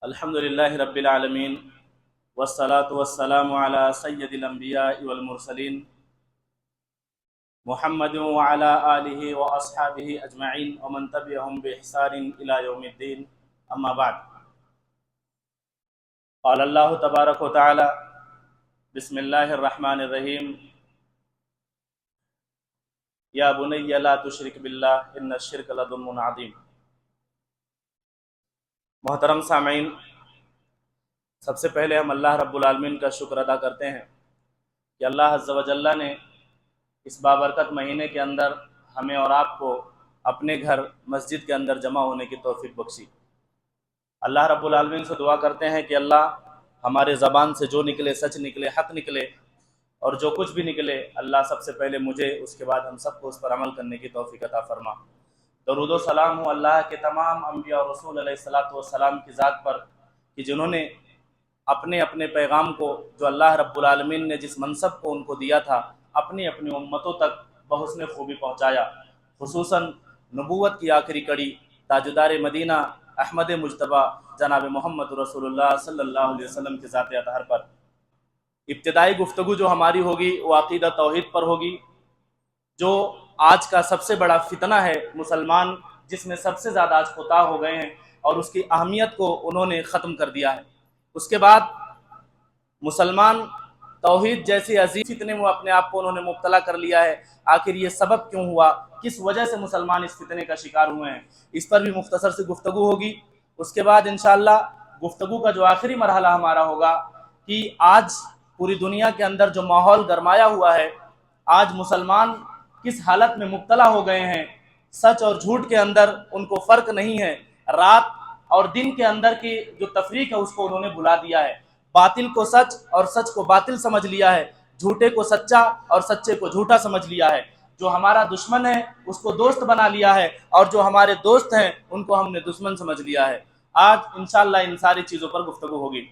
الحمدللہ رب العالمین والصلاة والسلام علی سید الانبیاء والمرسلین محمد وعلی آلہ واصحابہ اجمعین ومن تبعہم بإحسان الی یوم الدین اما بعد قال اللہ تبارک و تعالی بسم اللہ الرحمن الرحیم یا بنی لا تشرک باللہ ان الشرک لظلم عظیم۔ محترم سامعین، سب سے پہلے ہم اللہ رب العالمین کا شکر ادا کرتے ہیں کہ اللہ عز و جل نے اس بابرکت مہینے کے اندر ہمیں اور آپ کو اپنے گھر مسجد کے اندر جمع ہونے کی توفیق بخشی۔ اللہ رب العالمین سے دعا کرتے ہیں کہ اللہ ہمارے زبان سے جو نکلے سچ نکلے، حق نکلے، اور جو کچھ بھی نکلے اللہ سب سے پہلے مجھے، اس کے بعد ہم سب کو اس پر عمل کرنے کی توفیق عطا فرما۔ درود و سلام ہو اللہ کے تمام انبیاء اور رسول علیہ الصلاۃ والسلام کی ذات پر کہ جنہوں نے اپنے اپنے پیغام کو، جو اللہ رب العالمین نے جس منصب کو ان کو دیا تھا، اپنی اپنی امتوں تک بحسن خوبی پہنچایا۔ خصوصاً نبوت کی آخری کڑی تاجدار مدینہ احمد مجتبیٰ جناب محمد رسول اللہ صلی اللہ علیہ وسلم کے ذات اطہر پر ابتدائی گفتگو جو ہماری ہوگی وہ عقیدہ توحید پر ہوگی، جو آج کا سب سے بڑا فتنہ ہے مسلمان، جس میں سب سے زیادہ آج کوتاہ ہو گئے ہیں اور اس کی اہمیت کو انہوں نے ختم کر دیا ہے۔ اس کے بعد مسلمان توحید جیسی عظیم فتنے میں اپنے آپ کو انہوں نے مبتلا کر لیا ہے۔ آخر یہ سبب کیوں ہوا، کس وجہ سے مسلمان اس فتنے کا شکار ہوئے ہیں، اس پر بھی مختصر سے گفتگو ہوگی۔ اس کے بعد انشاءاللہ گفتگو کا جو آخری مرحلہ ہمارا ہوگا کہ آج پوری دنیا کے اندر جو ماحول گرمایا ہوا ہے، آج مسلمان کس حالت میں مبتلا ہو گئے ہیں، سچ اور جھوٹ کے اندر ان کو فرق نہیں ہے، رات اور دن کے اندر کی جو تفریق ہے اس کو انہوں نے بھلا دیا ہے، باطل کو سچ اور سچ کو باطل سمجھ لیا ہے، جھوٹے کو سچا اور سچے کو جھوٹا سمجھ لیا ہے، جو ہمارا دشمن ہے اس کو دوست بنا لیا ہے، اور جو ہمارے دوست ہیں ان کو ہم نے دشمن سمجھ لیا ہے۔ آج انشاءاللہ ان ساری چیزوں پر گفتگو ہوگی۔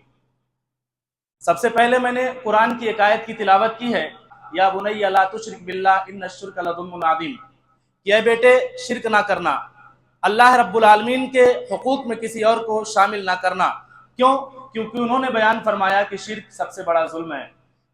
سب سے پہلے میں نے قرآن کی ایک آیت کی تلاوت کی ہے، یا بنی لا تشرک باللہ ان الشرک لظلم عظیم، کہ اے بیٹے شرک نہ کرنا، اللہ رب العالمین کے حقوق میں کسی اور کو شامل نہ کرنا۔ کیوں؟ کیونکہ انہوں نے بیان فرمایا کہ شرک سب سے بڑا ظلم ہے،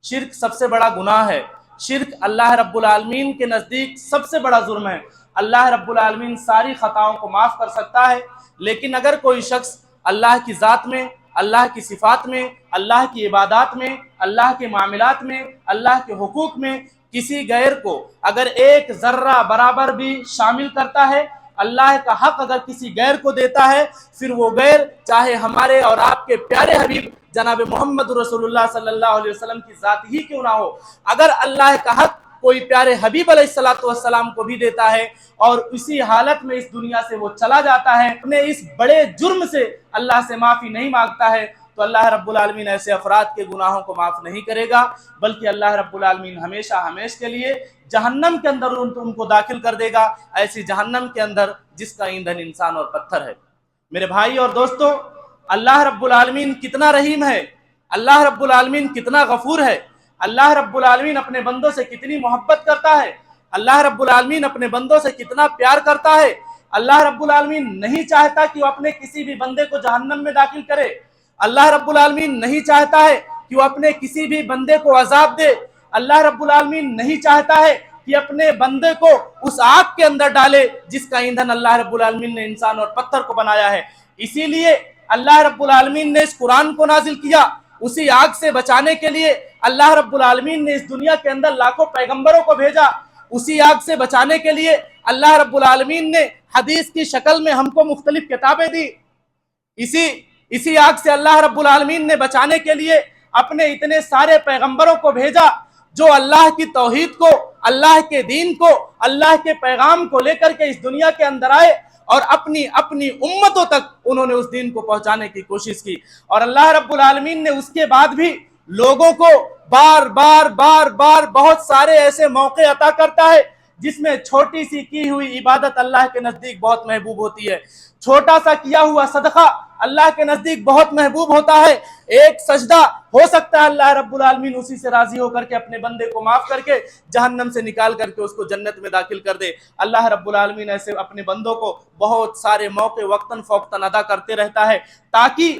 شرک سب سے بڑا گناہ ہے، شرک اللہ رب العالمین کے نزدیک سب سے بڑا ظلم ہے۔ اللہ رب العالمین ساری خطاؤں کو معاف کر سکتا ہے، لیکن اگر کوئی شخص اللہ کی ذات میں، اللہ کی صفات میں، اللہ کی عبادات میں، اللہ کے معاملات میں، اللہ کے حقوق میں کسی غیر کو اگر ایک ذرہ برابر بھی شامل کرتا ہے، اللہ کا حق اگر کسی غیر کو دیتا ہے، پھر وہ غیر چاہے ہمارے اور آپ کے پیارے حبیب جناب محمد رسول اللہ صلی اللہ علیہ وسلم کی ذات ہی کیوں نہ ہو، اگر اللہ کا حق کوئی پیارے حبیب علیہ السلام کو بھی دیتا ہے اور اسی حالت میں اس دنیا سے وہ چلا جاتا ہے، اپنے اس بڑے جرم سے اللہ سے معافی نہیں مانگتا ہے، تو اللہ رب العالمین ایسے افراد کے گناہوں کو معاف نہیں کرے گا، بلکہ اللہ رب العالمین ہمیشہ ہمیشہ کے لیے جہنم کے اندر ان کو داخل کر دے گا، ایسی جہنم کے اندر جس کا ایندھن انسان اور پتھر ہے۔ میرے بھائی اور دوستو، اللہ رب العالمین کتنا رحیم ہے، اللہ رب العالمین کتنا غفور ہے، اللہ رب العالمین اپنے بندوں سے کتنی محبت کرتا ہے، اللہ رب العالمین اپنے بندوں سے کتنا پیار کرتا ہے۔ اللہ رب العالمین نہیں چاہتا کہ وہ اپنے کسی بھی بندے کو جہنم میں داخل کرے، اللہ رب العالمین نہیں چاہتا ہے کہ وہ اپنے کسی بھی بندے کو عذاب دے، اللہ رب العالمین نہیں چاہتا ہے کہ اپنے بندے کو اس آگ کے اندر ڈالے جس کا ایندھن اللہ رب العالمین نے انسان اور پتھر کو بنایا ہے۔ اسی لیے اللہ رب العالمین نے اس قرآن کو نازل کیا، اسی آگ سے بچانے کے لیے اللہ رب العالمین نے اس دنیا کے اندر لاکھوں پیغمبروں کو بھیجا، اسی آگ سے بچانے کے لیے اللہ رب العالمین نے حدیث کی شکل میں ہم کو مختلف کتابیں دی، اسی آگ سے اللہ رب العالمین نے بچانے کے لیے اپنے اتنے سارے پیغمبروں کو بھیجا جو اللہ کی توحید کو، اللہ کے دین کو، اللہ کے پیغام کو لے کر کے اس دنیا کے اندر آئے اور اپنی امتوں تک انہوں نے اس دین کو پہنچانے کی کوشش کی۔ اور اللہ رب العالمین نے اس کے بعد بھی لوگوں کو بار بار بہت سارے ایسے موقع عطا کرتا ہے جس میں چھوٹی سی کی ہوئی عبادت اللہ کے نزدیک بہت محبوب ہوتی ہے، چھوٹا سا کیا ہوا صدقہ اللہ کے نزدیک بہت محبوب ہوتا ہے، ایک سجدہ ہو سکتا ہے اللہ رب العالمین اسی سے راضی ہو کر کے اپنے بندے کو معاف کر کے جہنم سے نکال کر کے اس کو جنت میں داخل کر دے۔ اللہ رب العالمین ایسے اپنے بندوں کو بہت سارے موقع وقتاً فوقتاً ادا کرتے رہتا ہے تاکہ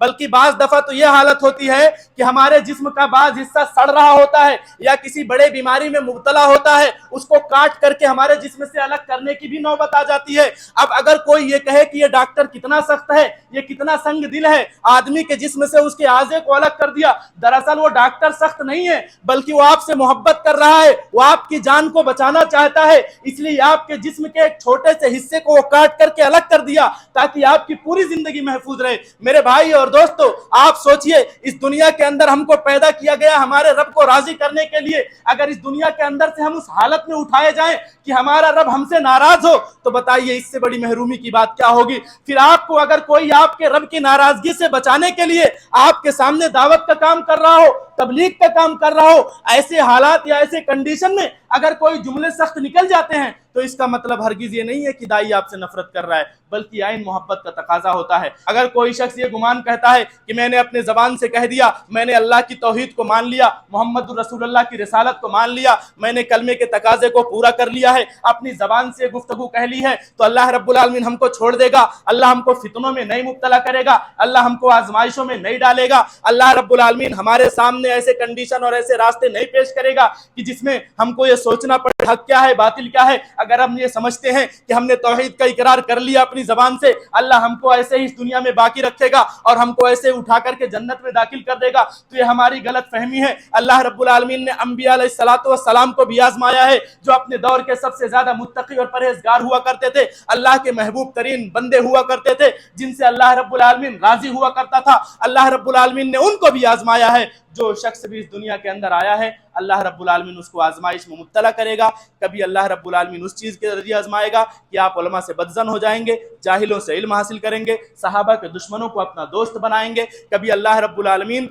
بلکہ بعض دفعہ تو یہ حالت ہوتی ہے کہ ہمارے جسم کا بعض حصہ سڑ رہا ہوتا ہے یا کسی بڑے بیماری میں مبتلا ہوتا ہے، اس کو کاٹ کر کے ہمارے جسم سے الگ کرنے کی بھی نوبت آ جاتی ہے۔ اب اگر کوئی یہ کہے کہ یہ ڈاکٹر کتنا سخت ہے، یہ کتنا سنگ دل ہے، آدمی کے جسم سے اس کے اعضے کو الگ کر دیا، دراصل وہ ڈاکٹر سخت نہیں ہے، بلکہ وہ آپ سے محبت کر رہا ہے، وہ آپ کی جان کو بچانا چاہتا ہے، اس لیے آپ کے جسم کے ایک چھوٹے سے حصے کو وہ کاٹ کر کے الگ کر دیا تاکہ آپ کی پوری زندگی محفوظ رہے۔ میرے بھائی اور دوستو، آپ سوچئے اس دنیا کے اندر ہم کو پیدا کیا گیا ہمارے رب کو راضی کرنے کے لیے، اگر اس دنیا کے اندر سے ہم اس حالت میں اٹھائے جائیں کہ ہمارا رب ہم سے ناراض ہو تو بتائیے اس سے بڑی محرومی کی بات کیا ہوگی۔ پھر آپ کو اگر کوئی آپ کے رب کی ناراضگی سے بچانے کے لیے آپ کے سامنے دعوت کا کام کر رہا ہو، تبلیغ کا کام کر رہا ہو، ایسے حالات یا ایسے کنڈیشن میں اگر کوئی جملے سخت نکل جاتے ہیں تو اس کا مطلب ہرگز یہ نہیں ہے کہ دائی آپ سے نفرت کر رہا ہے، بلکہ عین محبت کا تقاضا ہوتا ہے۔ اگر کوئی شخص یہ گمان کہتا ہے کہ میں نے اپنے زبان سے کہہ دیا، میں نے اللہ کی توحید کو مان لیا، محمد رسول اللہ کی رسالت کو مان لیا، میں نے کلمے کے تقاضے کو پورا کر لیا ہے، اپنی زبان سے گفتگو کہہ لی ہے، تو اللہ رب العالمین ہم کو چھوڑ دے گا، اللہ ہم کو فتنوں میں نہیں مبتلا کرے گا، اللہ ہم کو آزمائشوں میں نہیں ڈالے گا، اللہ رب العالمین ہمارے سامنے ایسے کنڈیشن اور ایسے راستے نہیں پیش کرے گا کہ جس میں ہم کو یہ سوچنا پڑے حق کیا ہے باطل کیا ہے۔ اگر ہم یہ سمجھتے ہیں کہ ہم نے توحید کا اقرار کر لیا اپنی زبان سے، اللہ ہم کو ایسے ہی اس دنیا میں باقی رکھے گا اور ہم کو ایسے اٹھا کر کے جنت میں داخل کر دے گا، تو یہ ہماری غلط فہمی ہے۔ اللہ رب العالمین نے انبیاء علیہ السلام کو بھی آزمایا ہے، جو اپنے دور کے سب سے زیادہ متقی اور پرہیزگار ہوا کرتے تھے، اللہ کے محبوب ترین بندے ہوا کرتے تھے، جن سے اللہ رب العالمین راضی ہوا کرتا تھا۔ اللہ رب العالمین نے ان کو بھی آزمایا ہے۔ جو شخص بھی اس دنیا کے اندر آیا ہے اللہ رب العالمین اس کو آزمائش میں مبتلا کرے گا۔ کبھی اللہ رب العالمین اس چیز کے ذریعے آزمائے گا کہ آپ علماء سے بدظن ہو جائیں گے، جاہلوں سے علم حاصل کریں گے، صحابہ کے دشمنوں کو اپنا دوست بنائیں گے۔ کبھی اللہ رب العالمین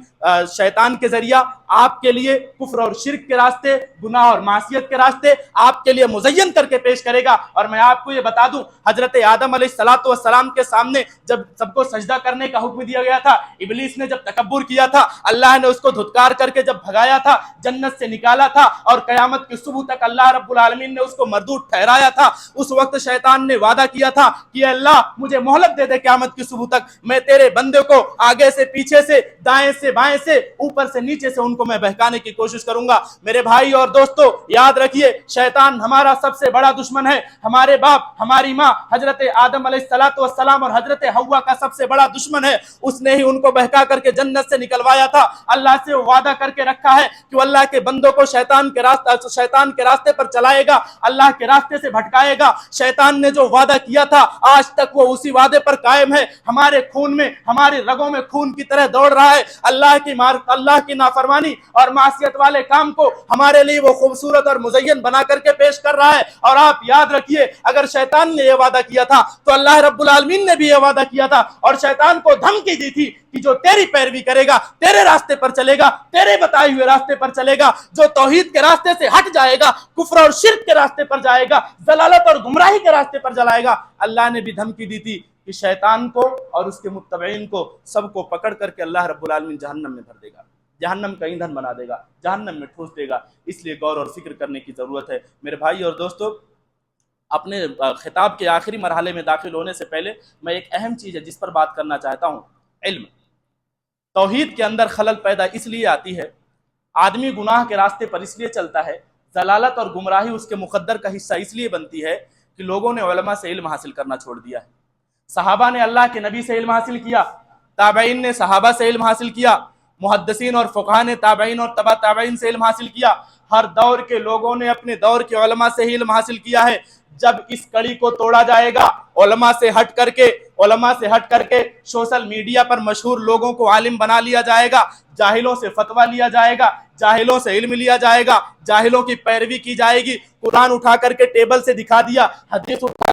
شیطان کے ذریعہ آپ کے لیے کفر اور شرک کے راستے، گناہ اور معصیت کے راستے آپ کے لیے مزین کر کے پیش کرے گا۔ اور میں آپ کو یہ بتا دوں، حضرت آدم علیہ السلام کے سامنے جب سب کو سجدہ کرنے کا حکم دیا گیا تھا، ابلیس نے جب تکبر کیا تھا، اللہ نے اس کو دھتکار کر کے جب بھگایا تھا، جنت سے نکالا تھا، اور قیامت کی صبح تک اللہ رب العالمین نے اس کو مردود ٹھہرایا تھا۔ اس وقت شیطان نے وعدہ کیا تھا کہ اللہ مجھے مہلت دے دے قیامت کی صبح تک، میں تیرے بندے کو آگے سے پیچھے سے، دائیں سے بائیں سے، اوپر سے نیچے سے ان کو میں بہکانے کی کوشش کروں گا۔ میرے بھائی اور دوستو، یاد رکھیے شیطان ہمارا سب سے بڑا دشمن ہے۔ ہمارے باپ، ہماری ماں حضرت آدم علیہ السلام اور حضرت حوا کا سب سے بڑا دشمن ہے۔ اس نے ہی ان کو بہکا کر کے جنت سے نکلوایا تھا۔ اللہ سے وعدہ کر کے رکھا ہے کہ وہ اللہ کے بندوں کو شیطان کے راستے پر چلائے گا، اللہ کے راستے سے بھٹکائے گا۔ شیطان نے جو وعدہ کیا تھا آج تک وہ اسی وعدے پر قائم ہے، ہمارے خون میں، ہماری رگوں میں خون کی طرح دوڑ رہا ہے۔ اللہ کی نافرمانی اور معصیت والے کام کو ہمارے لیے وہ خوبصورت اور مزین بنا کر کے پیش کر رہا ہے۔ اور آپ یاد رکھیے، اگر شیطان نے یہ وعدہ کیا تھا تو اللہ رب العالمین نے بھی یہ وعدہ کیا تھا اور شیطان کو دھمکی دی تھی کہ جو تیری پیروی کرے گا، تیرے راستے پر چلے گا، تیرے بتائے ہوئے راستے پر چلے گا، جو توحید کے راستے سے ہٹ جائے گا، کفر اور شرک کے راستے پر جائے گا، ضلالت اور گمراہی کے راستے پر جلائے گا، اللہ نے بھی دھمکی دی تھی کہ شیطان کو اور اس کے متبعین کو سب کو پکڑ کر کے اللہ رب العالمین جہنم میں بھر دے گا، جہنم کا ایندھن بنا دے گا، جہنم میں ٹھونس دے گا۔ اس لیے غور اور فکر کرنے کی ضرورت ہے۔ میرے بھائی اور دوستو، اپنے خطاب کے آخری مرحلے میں داخل ہونے سے پہلے میں ایک اہم چیز ہے جس پر بات کرنا چاہتا ہوں، علم۔ توحید کے اندر خلل پیدا اس لیے آتی ہے، آدمی گناہ کے راستے پر اس لیے چلتا ہے، ضلالت اور گمراہی اس کے مقدر کا حصہ اس لیے بنتی ہے کہ لوگوں نے علماء سے علم حاصل کرنا چھوڑ دیا ہے۔ صحابہ نے اللہ کے نبی سے علم حاصل کیا، تابعین نے صحابہ سے علم حاصل کیا، محدثین اور فقہاء نے تابعین اور تبع تابعین سے علم حاصل کیا، ہر دور کے لوگوں نے اپنے دور کے علماء سے ہی علم حاصل کیا ہے۔ جب اس کڑی کو توڑا جائے گا، علماء سے ہٹ کر کے سوشل میڈیا پر مشہور لوگوں کو عالم بنا لیا جائے گا، جاہلوں سے فتویٰ لیا جائے گا، جاہلوں سے علم لیا جائے گا، جاہلوں کی پیروی کی جائے گی، قرآن اٹھا کر کے ٹیبل سے دکھا دیا، حدیث اٹھا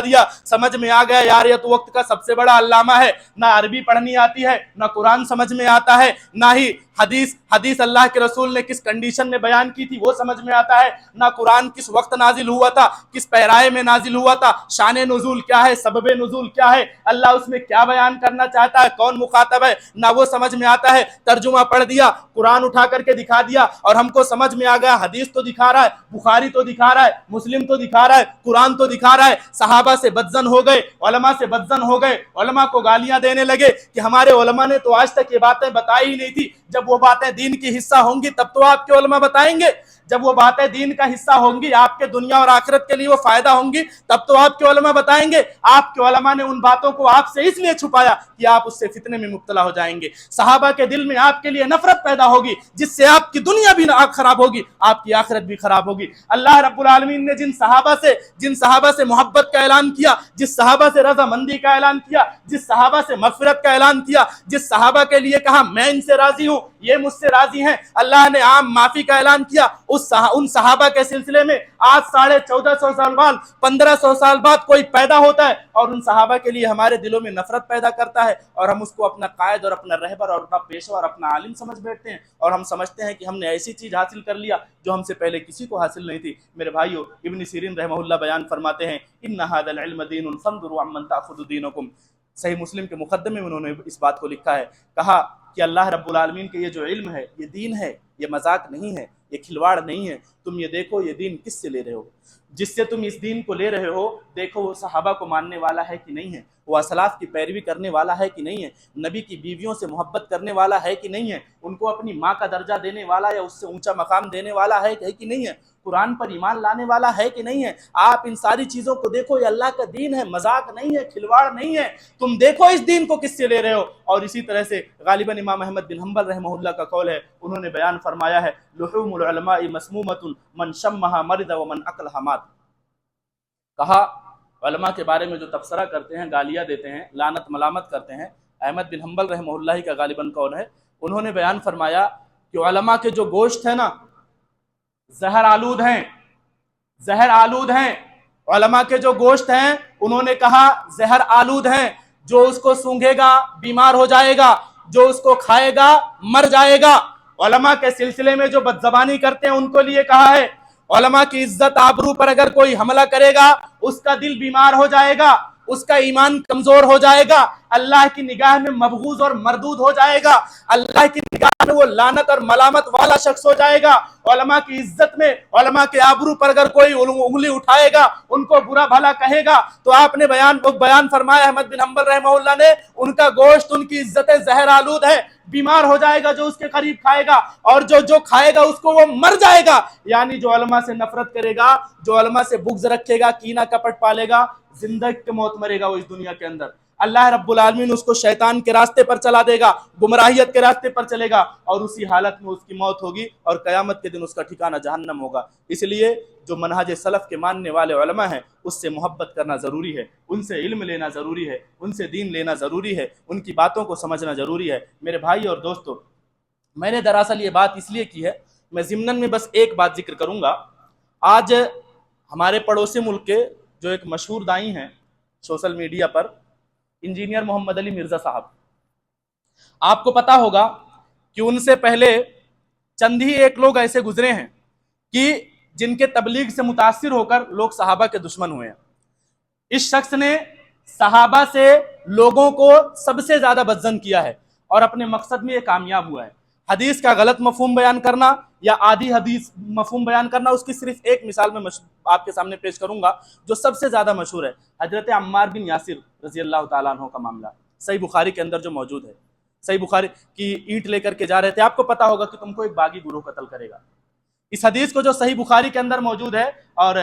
دیا، سمجھ میں آ گیا یار یہ تو وقت کا سب سے بڑا علامہ ہے، نہ عربی پڑھنی آتی ہے، نہ قرآن سمجھ میں آتا ہے، نہ ہی حدیث اللہ کے رسول نے کس کنڈیشن میں بیان کی تھی وہ سمجھ میں آتا ہے، نہ قرآن کس وقت نازل ہوا تھا، کس پیرائے میں نازل ہوا تھا، شان نزول کیا ہے، سبب نزول کیا ہے، اللہ اس میں کیا بیان کرنا چاہتا ہے، کون مخاطب ہے، نہ وہ سمجھ میں آتا ہے۔ ترجمہ پڑھ دیا، قرآن اٹھا کر کے دکھا دیا اور ہم کو سمجھ میں آ گیا، حدیث تو دکھا رہا ہے، بخاری تو دکھا رہا ہے، مسلم تو دکھا رہا ہے، قرآن تو دکھا رہا ہے۔ صحابہ سے بدزن ہو گئے، علماء سے بدزن ہو گئے، علماء کو گالیاں دینے لگے کہ ہمارے علماء نے تو آج تک یہ باتیں بتائی ہی نہیں تھی، جب وہ باتیں دین کی حصہ ہوں گی تب تو آپ کے علماء بتائیں گے، جب وہ باتیں دین کا حصہ ہوں گی، آپ کے دنیا اور آخرت کے لیے وہ فائدہ ہوں گی، تب تو آپ کے علماء بتائیں گے۔ آپ کے علماء نے ان باتوں کو آپ سے اس لیے چھپایا کہ آپ اس سے فتنے میں مبتلا ہو جائیں گے۔ صحابہ کے دل میں آپ کے لیے نفرت پیدا ہوگی جس سے آپ کی دنیا بھی خراب ہوگی، آپ کی آخرت بھی خراب ہوگی۔ اللہ رب العالمین نے جن صحابہ سے محبت کا اعلان کیا، جس صحابہ سے رضامندی کا اعلان کیا، جس صحابہ سے مغفرت کا اعلان کیا، جس صحابہ کے لیے کہا میں ان سے راضی ہوں، یہ مجھ سے راضی ہیں، اللہ نے عام معافی کا اعلان کیا، ان صحابہ کے سلسلے میں آج 1450 سال بعد 1500 سال بعد کوئی پیدا ہوتا ہے اور ان صحابہ کے لیے ہمارے دلوں میں نفرت پیدا کرتا ہے اور ہم اس کو اپنا قائد اور اپنا رہبر اور اپنا پیشوا اور اپنا عالم سمجھ بیٹھتے ہیں اور ہم سمجھتے ہیں کہ ہم نے ایسی چیز حاصل کر لیا جو ہم سے پہلے کسی کو حاصل نہیں تھی۔ میرے بھائیو، ابن سیرین رحمہ اللہ بیان فرماتے ہیں ان ھذا العلم دین فانظروا عمن تاخذ دینکم۔ صحیح مسلم کے مقدمے میں انہوں نے اس بات کو لکھا ہے، کہا کہ اللہ رب العالمین کے یہ جو علم ہے، یہ دین ہے، یہ مذاق نہیں ہے، یہ کھلواڑ نہیں ہے، تم یہ دیکھو یہ دین کس سے لے رہے ہو، جس سے تم اس دین کو لے رہے ہو، دیکھو وہ صحابہ کو ماننے والا ہے کہ نہیں ہے، وہ اسلاف کی پیروی کرنے والا ہے کہ نہیں ہے، نبی کی بیویوں سے محبت کرنے والا ہے کہ نہیں ہے، ان کو اپنی ماں کا درجہ دینے والا یا اس سے اونچا مقام دینے والا ہے کہ نہیں ہے، قرآن پر ایمان لانے والا ہے کہ نہیں ہے۔ آپ ان ساری چیزوں کو دیکھو، یہ اللہ کا دین ہے، مذاق نہیں ہے، کھلواڑ نہیں ہے، تم دیکھو اس دین کو کس سے لے رہے ہو۔ اور اسی طرح سے غالباً امام احمد بن حنبل رحمہ اللہ کا قول ہے، انہوں نے بیان فرمایا ہے لحوم العلماء مسمومۃ من شمها مرض ومن اکلها مات۔ کہا علماء کے بارے میں جو تبصرہ کرتے ہیں، گالیاں دیتے ہیں، لعنت ملامت کرتے ہیں، احمد بن حنبل رحمہ اللہ کا غالباً قول ہے، انہوں نے بیان فرمایا کہ علماء کے جو گوشت ہے نا زہر آلود ہیں، علماء کے جو گوشت ہیں انہوں نے کہا زہر آلود ہیں، جو اس کو سونگھے گا بیمار ہو جائے گا، جو اس کو کھائے گا مر جائے گا۔ علماء کے سلسلے میں جو بدزبانی کرتے ہیں ان کو لیے کہا ہے علماء کی عزت آبرو پر اگر کوئی حملہ کرے گا اس کا دل بیمار ہو جائے گا، اس کا ایمان کمزور ہو جائے گا، اللہ کی نگاہ میں مبغوض اور مردود ہو جائے گا، اللہ کی نگاہ میں وہ لعنت اور ملامت والا شخص ہو جائے گا۔ علماء کی عزت میں، علماء کے آبرو پر اگر کوئی انگلی اٹھائے گا، ان کو برا بھلا کہے گا، تو آپ نے بیان فرمایا احمد بن حنبل رحمہ اللہ نے، ان کا گوشت، ان کی عزتیں زہر آلود ہے، بیمار ہو جائے گا جو اس کے قریب کھائے گا، اور جو کھائے گا اس کو وہ مر جائے گا۔ یعنی جو علماء سے نفرت کرے گا، جو علماء سے بغض رکھے گا، کینہ کپٹ پالے گا، زندگی کے موت مرے گا وہ اس دنیا کے اندر، اللہ رب العالمین اس کو شیطان کے راستے پر چلا دے گا، گمراہیت کے راستے پر چلے گا، اور اسی حالت میں اس کی موت ہوگی اور قیامت کے دن اس کا ٹھکانہ جہنم ہوگا۔ اس لیے جو منہج سلف کے ماننے والے علماء ہیں اس سے محبت کرنا ضروری ہے، ان سے علم لینا ضروری ہے، ان سے دین لینا ضروری ہے، ان کی باتوں کو سمجھنا ضروری ہے۔ میرے بھائی اور دوستو، میں نے دراصل یہ بات اس لیے کی ہے، میں ضمناً میں بس ایک بات ذکر کروں گا۔ آج ہمارے پڑوسی ملک کے جو ایک مشہور دائی ہیں سوشل میڈیا پر، انجینئر محمد علی مرزا صاحب، آپ کو پتا ہوگا کہ ان سے پہلے چند ہی ایک لوگ ایسے گزرے ہیں کہ جن کے تبلیغ سے متاثر ہو کر لوگ صحابہ کے دشمن ہوئے ہیں۔ اس شخص نے صحابہ سے لوگوں کو سب سے زیادہ بدظن کیا ہے اور اپنے مقصد میں یہ کامیاب ہوا ہے۔ حدیث کا غلط مفہوم بیان کرنا یا آدھی حدیث مفہوم بیان کرنا، اس کی صرف ایک مثال میں آپ کے سامنے پیش کروں گا جو سب سے زیادہ مشہور ہے، حضرت عمار بن یاسر رضی اللہ تعالیٰ عنہ کا معاملہ، صحیح بخاری کے اندر جو موجود ہے۔ صحیح بخاری کی اینٹ لے کر کے جا رہے تھے، آپ کو پتا ہوگا کہ تم کو ایک باغی گروہ قتل کرے گا۔ اس حدیث کو جو صحیح بخاری کے اندر موجود ہے، اور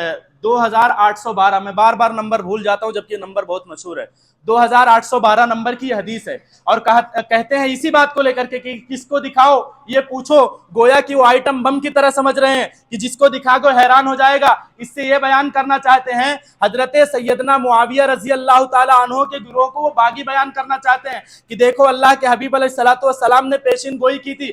2812، میں بار بار نمبر بھول جاتا ہوں جبکہ یہ نمبر بہت مشہور ہے، 2812 نمبر کی حدیث ہے، اور کہتے ہیں اسی بات کو لے کر کے کہ کس کو دکھاؤ یہ پوچھو، گویا کہ وہ آئٹم بم کی طرح سمجھ رہے ہیں کہ جس کو دکھا کو حیران ہو جائے گا۔ اس سے یہ بیان کرنا چاہتے ہیں حضرت سیدنا معاویہ رضی اللہ تعالیٰ عنہ کے گروہ کو وہ باغی بیان کرنا چاہتے ہیں کہ دیکھو اللہ کے حبیب علیہ السلام نے پیشین گوئی کی تھی۔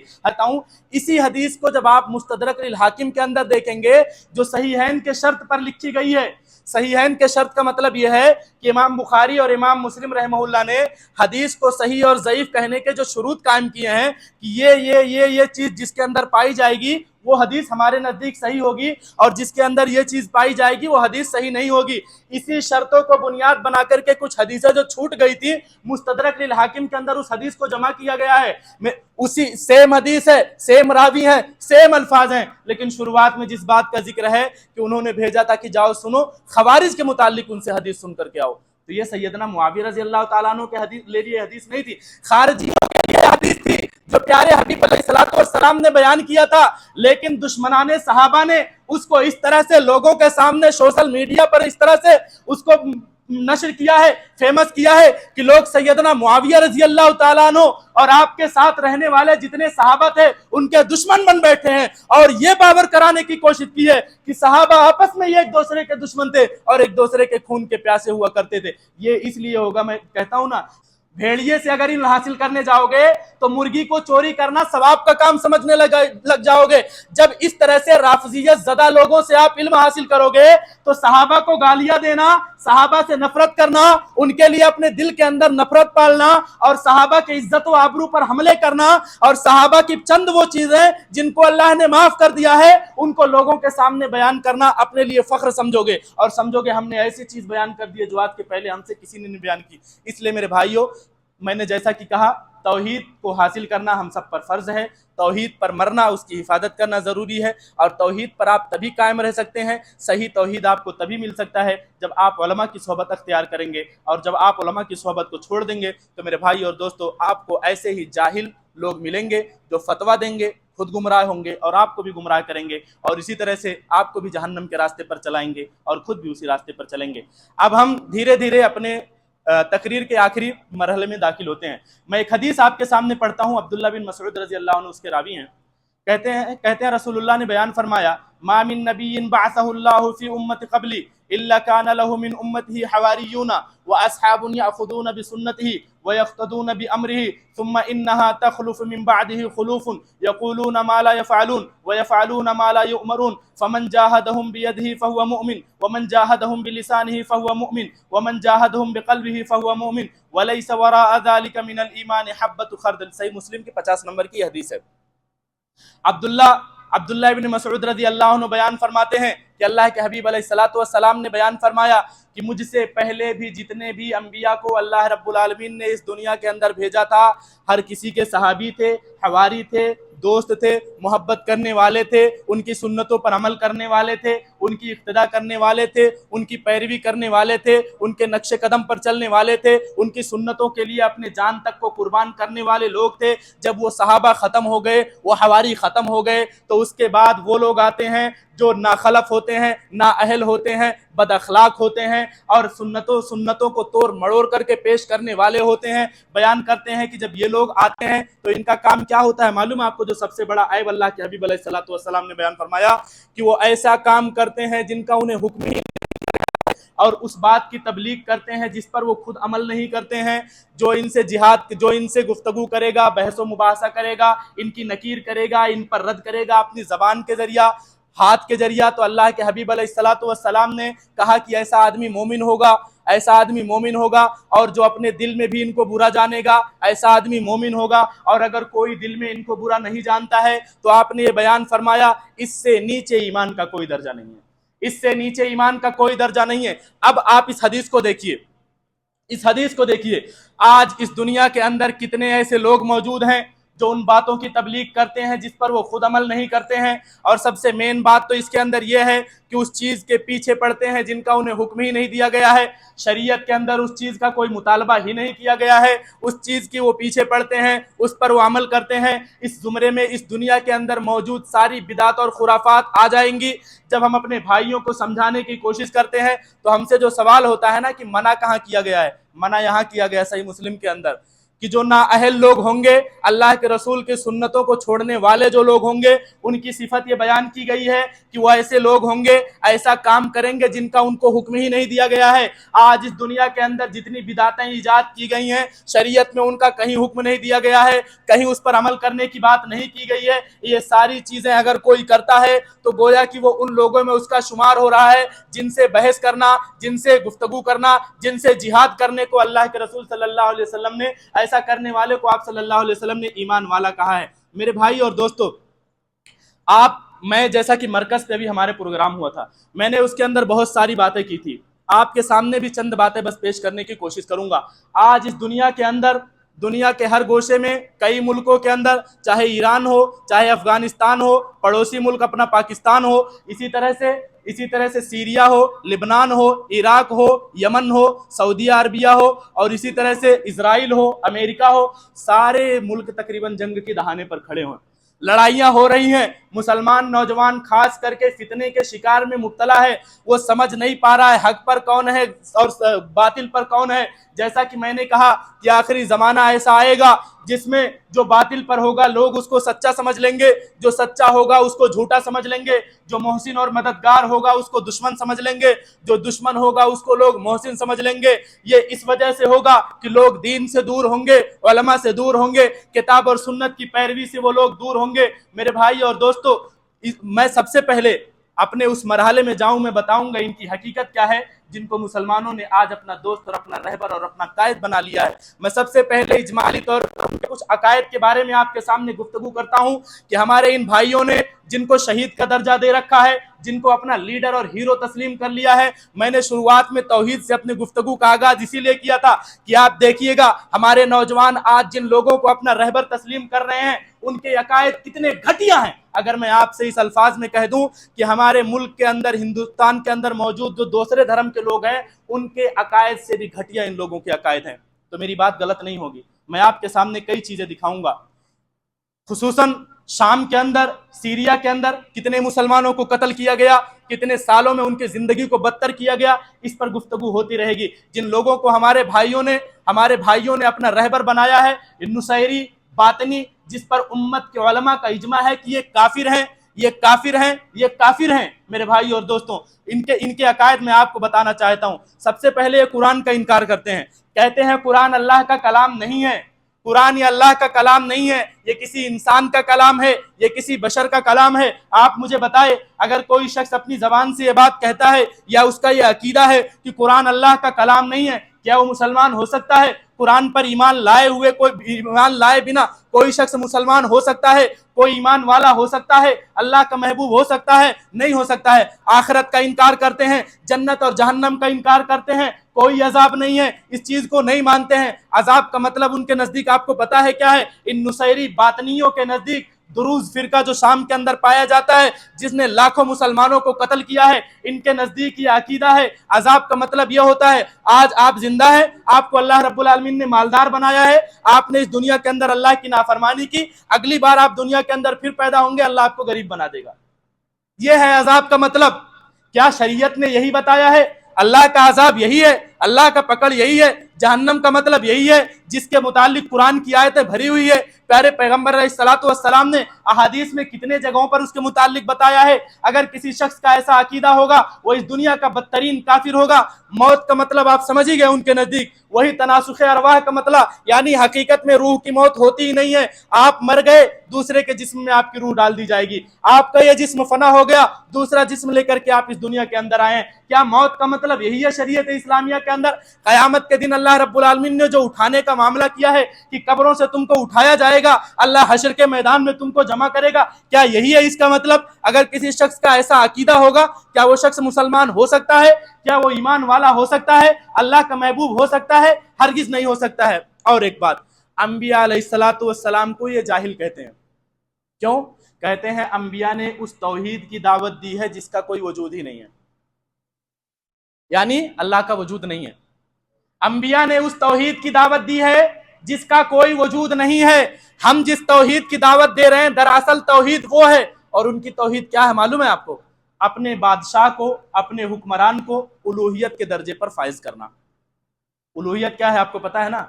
اسی حدیث کو جب آپ مستدرک الحاکم کے اندر دیکھیں گے جو صحیحین کے شرط پر لکھی گئی ہے۔ صحیحین کے شرط کا مطلب یہ ہے کہ امام بخاری اور امام مسلم رحمہ اللہ نے حدیث کو صحیح اور ضعیف کہنے کے جو شروط قائم کیے ہیں کہ یہ چیز جس کے اندر پائی جائے گی وہ حدیث ہمارے نزدیک صحیح ہوگی، اور جس کے اندر یہ چیز پائی جائے گی وہ حدیث صحیح نہیں ہوگی۔ اسی شرطوں کو بنیاد بنا کر کے کچھ حدیثیں جو چھوٹ گئی تھی مستدرک للحاکم کے اندر اس حدیث کو جمع کیا گیا ہے۔ اسی سیم حدیث ہے، سیم راوی ہیں، سیم الفاظ ہیں، لیکن شروعات میں جس بات کا ذکر ہے کہ انہوں نے بھیجا تھا کہ جاؤ سنو، خوارج کے متعلق ان سے حدیث سن کر کے آؤ، تو یہ سیدنا معاویہ رضی اللہ تعالیٰ عنہ کے لیے حدیث نہیں تھی، خارجیوں کے لیے حدیث تھی جو پیارے حبیب علیہ الصلوۃ والسلام نے بیان کیا تھا، لیکن دشمنان صحابہ نے اس کو اس طرح سے لوگوں کے سامنے سوشل میڈیا پر اس طرح سے اس کو نشر کیا ہے، فیمس کیا ہے کہ لوگ سیدنا معاویہ رضی اللہ تعالیٰ عنہ اور آپ کے ساتھ رہنے والے جتنے صحابہ تھے ان کے دشمن بن بیٹھے ہیں، اور یہ باور کرانے کی کوشش کی ہے کہ صحابہ آپس میں ایک دوسرے کے دشمن تھے اور ایک دوسرے کے خون کے پیاسے ہوا کرتے تھے۔ یہ اس لیے ہوگا، میں کہتا ہوں نا، بھیڑیے سے اگر علم حاصل کرنے جاؤ گے تو مرغی کو چوری کرنا ثواب کا کام سمجھنے لگ جاؤ گے۔ جب اس طرح سے رافضیت زدہ لوگوں سے آپ علم حاصل کرو گے تو صحابہ کو گالیاں دینا، صحابہ سے نفرت کرنا، ان کے لیے اپنے دل کے اندر نفرت پالنا اور صحابہ کی عزت و آبرو پر حملے کرنا اور صحابہ کی چند وہ چیزیں جن کو اللہ نے معاف کر دیا ہے ان کو لوگوں کے سامنے بیان کرنا اپنے لیے فخر سمجھو گے، اور سمجھو گے ہم نے ایسی چیز بیان کر دی ہے جو آج کے پہلے ہم سے کسی نے نہیں بیان کی۔ اس لیے میرے بھائیوں، میں نے جیسا کہ کہا توحید کو حاصل کرنا ہم سب پر فرض ہے، توحید پر مرنا، اس کی حفاظت کرنا ضروری ہے، اور توحید پر آپ تبھی قائم رہ سکتے ہیں، صحیح توحید آپ کو تبھی مل سکتا ہے جب آپ علماء کی صحبت اختیار کریں گے، اور جب آپ علماء کی صحبت کو چھوڑ دیں گے تو میرے بھائی اور دوستو آپ کو ایسے ہی جاہل لوگ ملیں گے جو فتویٰ دیں گے، خود گمراہ ہوں گے اور آپ کو بھی گمراہ کریں گے، اور اسی طرح سے آپ کو بھی جہنم کے راستے پر چلائیں گے اور خود بھی اسی راستے پر چلیں گے۔ اب ہم دھیرے دھیرے اپنے تقریر کے آخری مرحلے میں داخل ہوتے ہیں۔ میں ایک حدیث آپ کے سامنے پڑھتا ہوں، عبداللہ بن مسعود رضی اللہ عنہ اس کے راوی ہیں، کہتے ہیں رسول اللہ نے بیان فرمایا، ما من نبی بعثہ اللہ فی امت قبلی الا کان له من امته حواریون واصحاب یاخذون بسنته ويقتدون بامره ثم انها تخلف من بعده خلوف يقولون ما لا يفعلون ويفعلون ما لا يؤمرون فمن جاهدهم بيده فهو مؤمن ومن جاهدهم بلسانه فهو مؤمن ومن جاهدهم بقلبه فهو مؤمن وليس وراء ذلك من الايمان حبة خردل۔ صحیح مسلم کی 50 نمبر کی حدیث ہے۔ عبداللہ ابن مسعود رضی اللہ عنہ بیان فرماتے ہیں کہ اللہ کے حبیب علیہ الصلوۃ والسلام نے بیان فرمایا کہ مجھ سے پہلے بھی جتنے بھی انبیاء کو اللہ رب العالمین نے اس دنیا کے اندر بھیجا تھا، ہر کسی کے صحابی تھے، حواری تھے، دوست تھے، محبت کرنے والے تھے، ان کی سنتوں پر عمل کرنے والے تھے، ان کی اقتداء کرنے والے تھے، ان کی پیروی کرنے والے تھے، ان کے نقش قدم پر چلنے والے تھے، ان کی سنتوں کے لیے اپنے جان تک کو قربان کرنے والے لوگ تھے۔ جب وہ صحابہ ختم ہو گئے، وہ حواری ختم ہو گئے، تو اس کے بعد وہ لوگ آتے ہیں جو ناخلف ہوتے ہیں، نااہل ہوتے ہیں، بد اخلاق ہوتے ہیں، اور سنتوں کو توڑ مڑوڑ کر کے پیش کرنے والے ہوتے ہیں۔ بیان کرتے ہیں کہ جب یہ لوگ آتے ہیں تو ان کا کام کیا ہوتا ہے معلوم ہے آپ کو؟ جو سب سے بڑا عیب اللہ کے حبیب علیہ الصلوۃ والسلام نے بیان فرمایا کہ وہ ایسا کام کرتے ہیں جن کا انہیں حکم ہی، اور اس بات کی تبلیغ کرتے ہیں جس پر وہ خود عمل نہیں کرتے ہیں۔ جو ان سے گفتگو کرے گا، بحث و مباحثہ کرے گا، ان کی نکیر کرے گا، ان پر رد کرے گا اپنی زبان کے ذریعہ، ہاتھ کے ذریعہ، تو اللہ کے حبیب علیہ الصلوۃ والسلام نے کہا کہ ایسا آدمی مومن ہوگا، ایسا آدمی مومن ہوگا، اور جو اپنے دل میں بھی ان کو برا جانے گا ایسا آدمی مومن ہوگا، اور اگر کوئی دل میں ان کو برا نہیں جانتا ہے تو آپ نے یہ بیان فرمایا اس سے نیچے ایمان کا کوئی درجہ نہیں ہے، اس سے نیچے ایمان کا کوئی درجہ نہیں ہے۔ اب آپ اس حدیث کو دیکھیے، اس حدیث کو دیکھیے، آج اس دنیا کے اندر کتنے ایسے لوگ موجود ہیں جو ان باتوں کی تبلیغ کرتے ہیں جس پر وہ خود عمل نہیں کرتے ہیں، اور سب سے مین بات تو اس کے اندر یہ ہے کہ اس چیز کے پیچھے پڑتے ہیں جن کا انہیں حکم ہی نہیں دیا گیا ہے، شریعت کے اندر اس چیز کا کوئی مطالبہ ہی نہیں کیا گیا ہے، اس چیز کی وہ پیچھے پڑتے ہیں، اس پر وہ عمل کرتے ہیں۔ اس زمرے میں اس دنیا کے اندر موجود ساری بدعات اور خرافات آ جائیں گی۔ جب ہم اپنے بھائیوں کو سمجھانے کی کوشش کرتے ہیں تو ہم سے جو سوال ہوتا ہے نا کہ منع کہاں کیا گیا ہے؟ منع یہاں کیا گیا صحیح مسلم کے اندر کہ جو نااہل لوگ ہوں گے، اللہ کے رسول کی سنتوں کو چھوڑنے والے جو لوگ ہوں گے، ان کی صفت یہ بیان کی گئی ہے کہ وہ ایسے لوگ ہوں گے، ایسا کام کریں گے جن کا ان کو حکم ہی نہیں دیا گیا ہے۔ آج اس دنیا کے اندر جتنی بدعتیں ایجاد کی گئی ہیں، شریعت میں ان کا کہیں حکم نہیں دیا گیا ہے، کہیں اس پر عمل کرنے کی بات نہیں کی گئی ہے۔ یہ ساری چیزیں اگر کوئی کرتا ہے تو گویا کہ وہ ان لوگوں میں اس کا شمار ہو رہا ہے جن سے بحث کرنا، جن سے گفتگو کرنا، جن سے جہاد کرنے کو اللہ کے رسول صلی اللہ علیہ وسلم نے، ایسا کرنے والے کو آپ صلی اللہ علیہ وسلم نے ایمان والا کہا ہے۔ میرے بھائی اور دوستو، میں جیسا کہ مرکز پہ بھی ہمارے پروگرام ہوا تھا، میں نے اس کے اندر بہت ساری باتیں کی تھی، آپ کے سامنے بھی چند باتیں بس پیش کرنے کی کوشش کروں گا۔ آج اس دنیا کے اندر، دنیا کے ہر گوشے میں، کئی ملکوں کے اندر، چاہے ایران ہو، چاہے افغانستان ہو، پڑوسی ملک اپنا پاکستان ہو، اسی طرح سے سیریا ہو، لبنان ہو، عراق ہو، یمن ہو، سعودی عربیہ ہو، اور اسی طرح سے اسرائیل ہو، امریکہ ہو، سارے ملک تقریباً جنگ کی دہانے پر کھڑے ہوئے، لڑائیاں ہو رہی ہیں، مسلمان نوجوان خاص کر کے فتنے کے شکار میں مبتلا ہے، وہ سمجھ نہیں پا رہا ہے حق پر کون ہے اور باطل پر کون ہے۔ جیسا کہ میں نے کہا کہ آخری زمانہ ایسا آئے گا جس میں جو باطل پر ہوگا لوگ اس کو سچا سمجھ لیں گے، جو سچا ہوگا اس کو جھوٹا سمجھ لیں گے، جو محسن اور مددگار ہوگا اس کو دشمن سمجھ لیں گے، جو دشمن ہوگا اس کو لوگ محسن سمجھ لیں گے۔ یہ اس وجہ سے ہوگا کہ لوگ دین سے دور ہوں گے، علماء سے دور ہوں گے، کتاب اور سنت کی پیروی سے وہ لوگ دور ہوں گے۔ میرے بھائی اور دوستو، میں سب سے پہلے اپنے اس مرحلے میں جاؤں، میں بتاؤں گا ان کی حقیقت کیا ہے جن کو مسلمانوں نے آج اپنا دوست اور اپنا رہبر اور اپنا قائد بنا لیا ہے۔ میں سب سے پہلے اجمالی طور پر کچھ عقائد کے بارے میں آپ کے سامنے گفتگو کرتا ہوں کہ ہمارے ان بھائیوں نے جن کو شہید کا درجہ دے رکھا ہے، جن کو اپنا لیڈر اور ہیرو تسلیم کر لیا ہے، میں نے شروعات میں توحید سے اپنے گفتگو کا آغاز اسی لیے کیا تھا کہ آپ دیکھیے گا ہمارے نوجوان آج جن لوگوں کو اپنا رہبر تسلیم کر رہے ہیں ان کے عقائد کتنے گھٹیا ہیں۔ اگر میں آپ سے اس الفاظ میں کہہ دوں کہ ہمارے ملک کے اندر، ہندوستان کے اندر موجود جو دوسرے دھرم کے لوگ ہیں ان کے عقائد سے بھی گھٹیا ان لوگوں کے عقائد ہیں، تو میری بات غلط نہیں ہوگی۔ میں آپ کے سامنے کئی چیزیں دکھاؤں گا، خصوصاً شام کے اندر، سیریا کے اندر کتنے مسلمانوں کو قتل کیا گیا، کتنے سالوں میں ان کی زندگی کو بدتر کیا گیا، اس پر گفتگو ہوتی رہے گی۔ جن لوگوں کو ہمارے بھائیوں نے اپنا رہبر بنایا ہے، نصیری، باطنی، جس پر امت کے علماء کا اجماع ہے کہ یہ کافر ہیں، یہ کافر ہیں، یہ کافر ہیں۔ میرے بھائی اور دوستوں، ان کے عقائد میں آپ کو بتانا چاہتا ہوں۔ سب سے پہلے یہ قرآن کا انکار کرتے ہیں، کہتے ہیں قرآن اللہ کا کلام نہیں ہے، قرآن یہ اللہ کا کلام نہیں ہے، یہ کسی انسان کا کلام ہے، یہ کسی بشر کا کلام ہے۔ آپ مجھے بتائیں، اگر کوئی شخص اپنی زبان سے یہ بات کہتا ہے یا اس کا یہ عقیدہ ہے کہ قرآن اللہ کا کلام نہیں ہے، کیا وہ مسلمان ہو سکتا ہے؟ قرآن پر ایمان لائے بنا کوئی شخص مسلمان ہو سکتا ہے؟ کوئی ایمان والا ہو سکتا ہے؟ اللہ کا محبوب ہو سکتا ہے؟ نہیں ہو سکتا ہے۔ آخرت کا انکار کرتے ہیں، جنت اور جہنم کا انکار کرتے ہیں، کوئی عذاب نہیں ہے، اس چیز کو نہیں مانتے ہیں۔ عذاب کا مطلب ان کے نزدیک آپ کو پتا ہے کیا ہے؟ ان نصیری باطنیوں کے نزدیک دروز فرقہ جو شام کے اندر پایا جاتا ہے، جس نے لاکھوں مسلمانوں کو قتل کیا ہے، ان کے نزدیک یہ عقیدہ ہے عذاب کا مطلب یہ ہوتا ہے آج آپ زندہ ہیں، آپ کو اللہ رب العالمین نے مالدار بنایا ہے، آپ نے اس دنیا کے اندر اللہ کی نافرمانی کی، اگلی بار آپ دنیا کے اندر پھر پیدا ہوں گے، اللہ آپ کو غریب بنا دے گا۔ یہ ہے عذاب کا مطلب۔ کیا شریعت نے یہی بتایا ہے؟ اللہ کا عذاب یہی ہے، اللہ کا پکڑ یہی ہے، جہنم کا مطلب یہی ہے جس کے متعلق قرآن کی آیتیں بھری ہوئی ہے۔ پیارے پیغمبر علیہ الصلوۃ والسلام نے احادیث میں کتنے جگہوں پر اس کے متعلق بتایا ہے۔ اگر کسی شخص کا ایسا عقیدہ ہوگا وہ اس دنیا کا بدترین کافر ہوگا۔ موت کا مطلب آپ سمجھ ہی گئے ان کے نزدیک، وہی تناسخ ارواح کا مطلب، یعنی حقیقت میں روح کی موت ہوتی ہی نہیں ہے، آپ مر گئے، دوسرے کے جسم میں آپ کی روح ڈال دی جائے گی، آپ کا یہ جسم فنا ہو گیا، دوسرا جسم لے کر کے آپ اس دنیا کے اندر آئے ہیں۔ کیا موت کا مطلب یہی ہے شریعت اسلامیہ کے اندر؟ قیامت کے دن اللہ رب العالمین نے جو اٹھانے کا معاملہ کیا ہے کہ قبروں سے تم کو اٹھایا جائے گا، اللہ حشر کے میدان میں تم کو جمع کرے گا، کیا یہی ہے اس کا مطلب؟ اگر کسی شخص کا ایسا عقیدہ ہوگا، کیا وہ شخص مسلمان ہو سکتا ہے؟ کیا وہ ایمان والا ہو سکتا ہے؟ اللہ کا محبوب ہو سکتا ہے؟ ہرگز نہیں ہو سکتا ہے۔ اور ایک بات، انبیاء علیہ الصلوۃ والسلام کو یہ جاہل کہتے ہیں۔ کیوں کہتے ہیں؟ انبیاء نے اس توحید کی دعوت دی ہے جس کا کوئی وجود ہی نہیں ہے، یعنی اللہ کا وجود نہیں ہے۔ انبیاء نے اس توحید کی دعوت دی ہے جس کا کوئی وجود نہیں ہے۔ ہم جس توحید کی دعوت دے رہے ہیں دراصل توحید وہ ہے، اور ان کی توحید کیا ہے معلوم ہے آپ کو؟ اپنے بادشاہ کو، اپنے حکمران کو الوہیت کے درجے پر فائز کرنا۔ الوہیت کیا ہے آپ کو پتا ہے نا؟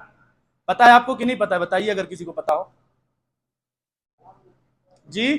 پتا ہے آپ کو کہ نہیں پتا ہے؟ بتائیے اگر کسی کو پتا ہو. جی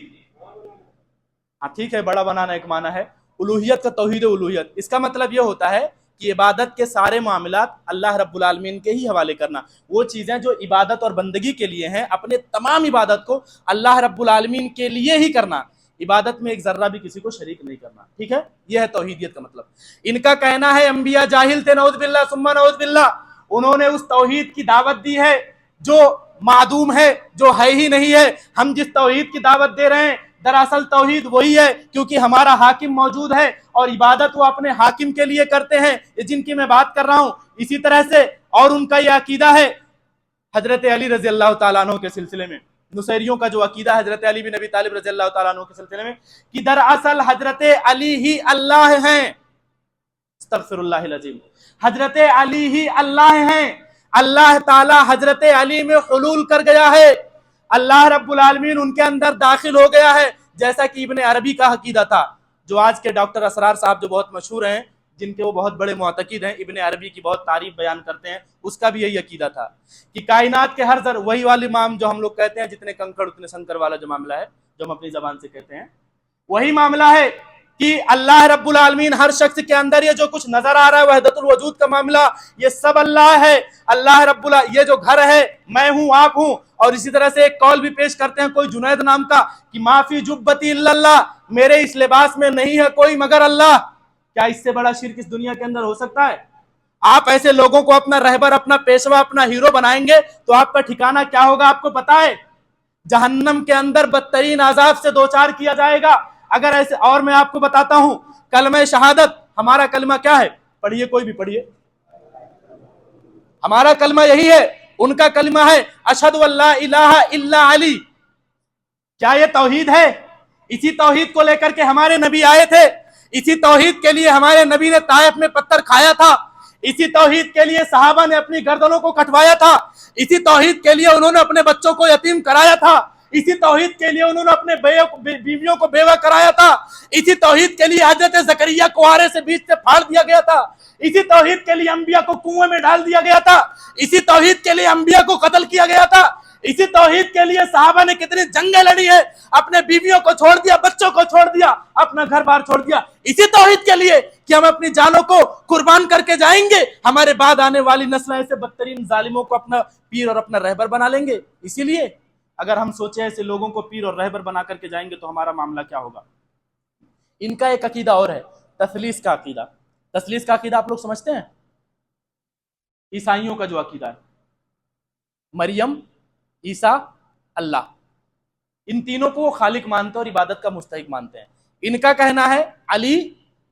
ہاں ٹھیک ہے، بڑا بنانا ایک معنی ہے. الوہیت کا توحید الوہیت، اس کا مطلب یہ ہوتا ہے کہ عبادت کے سارے معاملات اللہ رب العالمین کے ہی حوالے کرنا. وہ چیزیں جو عبادت اور بندگی کے لیے ہیں، اپنے تمام عبادت کو اللہ رب العالمین کے لیے ہی کرنا. عبادت میں ایک ذرہ بھی کسی کو شریک نہیں کرنا. ٹھیک ہے، یہ ہے توحیدیت کا مطلب. ان کا کہنا ہے انبیاء جاہل تھے، نعوذ باللہ ثم نعوذ باللہ. انہوں نے اس توحید کی دعوت دی ہے جو معدوم ہے، جو ہے ہی نہیں ہے. ہم جس توحید کی دعوت دے رہے ہیں دراصل توحید وہی ہے، کیونکہ ہمارا حاکم موجود ہے اور عبادت وہ اپنے حاکم کے لیے کرتے ہیں، جن کی میں بات کر رہا ہوں. اسی طرح سے اور ان کا یہ عقیدہ ہے حضرت علی رضی اللہ تعالیٰ عنہ کے سلسلے میں، نصیریوں کا جو عقیدہ ہے حضرت علی بن ابی طالب رضی اللہ تعالیٰ عنہ کے سلسلے میں، کہ دراصل حضرت علی ہی اللہ ہیں. استغفر اللہ العظیم. حضرت علی ہی اللہ ہیں. اللہ تعالی حضرت علی میں حلول کر گیا ہے. اللہ رب العالمین ان کے اندر داخل ہو گیا ہے، جیسا کہ ابن عربی کا عقیدہ تھا، جو آج کے ڈاکٹر اسرار صاحب جو بہت مشہور ہیں، جن کے وہ بہت بڑے معتقد ہیں، ابن عربی کی بہت تعریف بیان کرتے ہیں. اس کا بھی یہی عقیدہ تھا کہ کائنات کے ہر ذرہ، وہی والی مام جو ہم لوگ کہتے ہیں جتنے کنکڑ اتنے سنکر والا جو معاملہ ہے، جو ہم اپنی زبان سے کہتے ہیں، وہی معاملہ ہے کہ اللہ رب العالمین ہر شخص کے اندر یہ جو کچھ نظر آ رہا ہے وحدت الوجود کا معاملہ، یہ سب اللہ ہے. اللہ رب العالمین یہ جو گھر ہے، میں ہوں، آپ ہوں. اور اسی طرح سے ایک قول بھی پیش کرتے ہیں کوئی جنید نام کا کہ ما فی جبتی الا اللہ، میرے اس لباس میں نہیں ہے کوئی مگر اللہ. کیا اس سے بڑا شرک اس دنیا کے اندر ہو سکتا ہے؟ آپ ایسے لوگوں کو اپنا رہبر، اپنا پیشوا، اپنا ہیرو بنائیں گے تو آپ کا ٹھکانہ کیا ہوگا آپ کو پتا ہے؟ جہنم کے اندر بدترین عذاب سے دوچار کیا جائے گا اگر ایسے. اور میں آپ کو بتاتا ہوں کلمہ شہادت، ہمارا کلمہ کیا ہے؟ پڑھیے، کوئی بھی پڑھیے. ہمارا کلمہ یہی ہے، ان کا کلمہ ہے اشہد ان لا الہ الا علی. کیا یہ توحید ہے؟ اسی توحید کو لے کر کے ہمارے نبی آئے تھے. اسی توحید کے لیے ہمارے نبی نے طائف میں پتھر کھایا تھا. اسی توحید کے لیے صحابہ نے اپنی گردنوں کو کٹوایا تھا. اسی توحید کے لیے انہوں نے اپنے بچوں کو یتیم کرایا تھا. اسی توحید کے لیے انہوں نے اپنے بیویوں کو بیوہ کرایا تھا. اسی توحید کے لیے حضرت زکریا کوارے سے بیچ سے پھاڑ دیا گیا تھا. اسی توحید کے لیے انبیاء کو کنویں میں ڈال دیا گیا تھا. اسی توحید کے لیے انبیاء کو قتل کیا گیا تھا. اسی توحید کے لیے صحابہ نے کتنی جنگیں لڑی ہیں، اپنے بیویوں کو چھوڑ دیا، بچوں کو چھوڑ دیا، اپنا گھر بار چھوڑ دیا، اسی توحید کے لیے کہ ہم اپنی جانوں کو قربان کر کے جائیں گے، ہمارے بعد آنے والی نسلیں ایسے بدترین ظالموں کو اپنا پیر اور اپنا رہبر بنا لیں گے. اسی لیے اگر ہم سوچیں ایسے لوگوں کو پیر اور رہبر بنا کر کے جائیں گے تو ہمارا معاملہ کیا ہوگا. ان کا ایک عقیدہ اور ہے، تثلیث کا عقیدہ. تثلیث کا عقیدہ آپ لوگ سمجھتے ہیں؟ عیسائیوں کا جو عقیدہ ہے، مریم، عیسیٰ، اللہ، ان تینوں کو وہ خالق مانتے ہیں اور عبادت کا مستحق مانتے ہیں. ان کا کہنا ہے علی،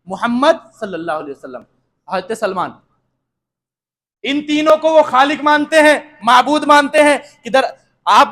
محمد صلی اللہ علیہ وسلم، حضرت سلمان، ان تینوں کو وہ خالق مانتے ہیں، معبود مانتے ہیں. ادھر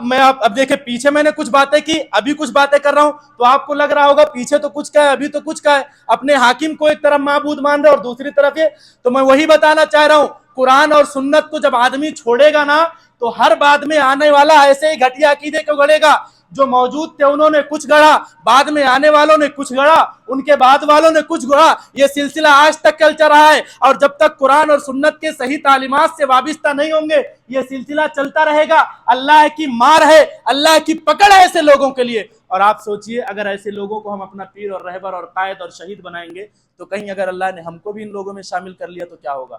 میں اب دیکھیں پیچھے میں نے کچھ باتیں کی، ابھی کچھ باتیں کر رہا ہوں تو آپ کو لگ رہا ہوگا پیچھے تو کچھ کا ہے، ابھی تو کچھ کا ہے. اپنے حاکم کو ایک طرف معبود مان رہے اور دوسری طرف یہ. تو میں وہی بتانا چاہ رہا ہوں، قرآن اور سنت کو جب آدمی چھوڑے گا نا تو ہر بعد میں آنے والا ایسے ہی گھٹیا عقیدے کو گڑے گا. جو موجود تھے انہوں نے کچھ گڑھا، بعد میں آنے والوں نے کچھ گڑھا، ان کے بعد والوں نے کچھ گڑھا. یہ سلسلہ آج تک چل رہا ہے اور جب تک قرآن اور سنت کے صحیح تعلیمات سے وابستہ نہیں ہوں گے یہ سلسلہ چلتا رہے گا. اللہ کی مار ہے، اللہ کی پکڑ ہے ایسے لوگوں کے لیے. اور آپ سوچئے اگر ایسے لوگوں کو ہم اپنا پیر اور رہبر اور قائد اور شہید بنائیں گے تو کہیں اگر اللہ نے ہم کو بھی ان لوگوں میں شامل کر لیا تو کیا ہوگا.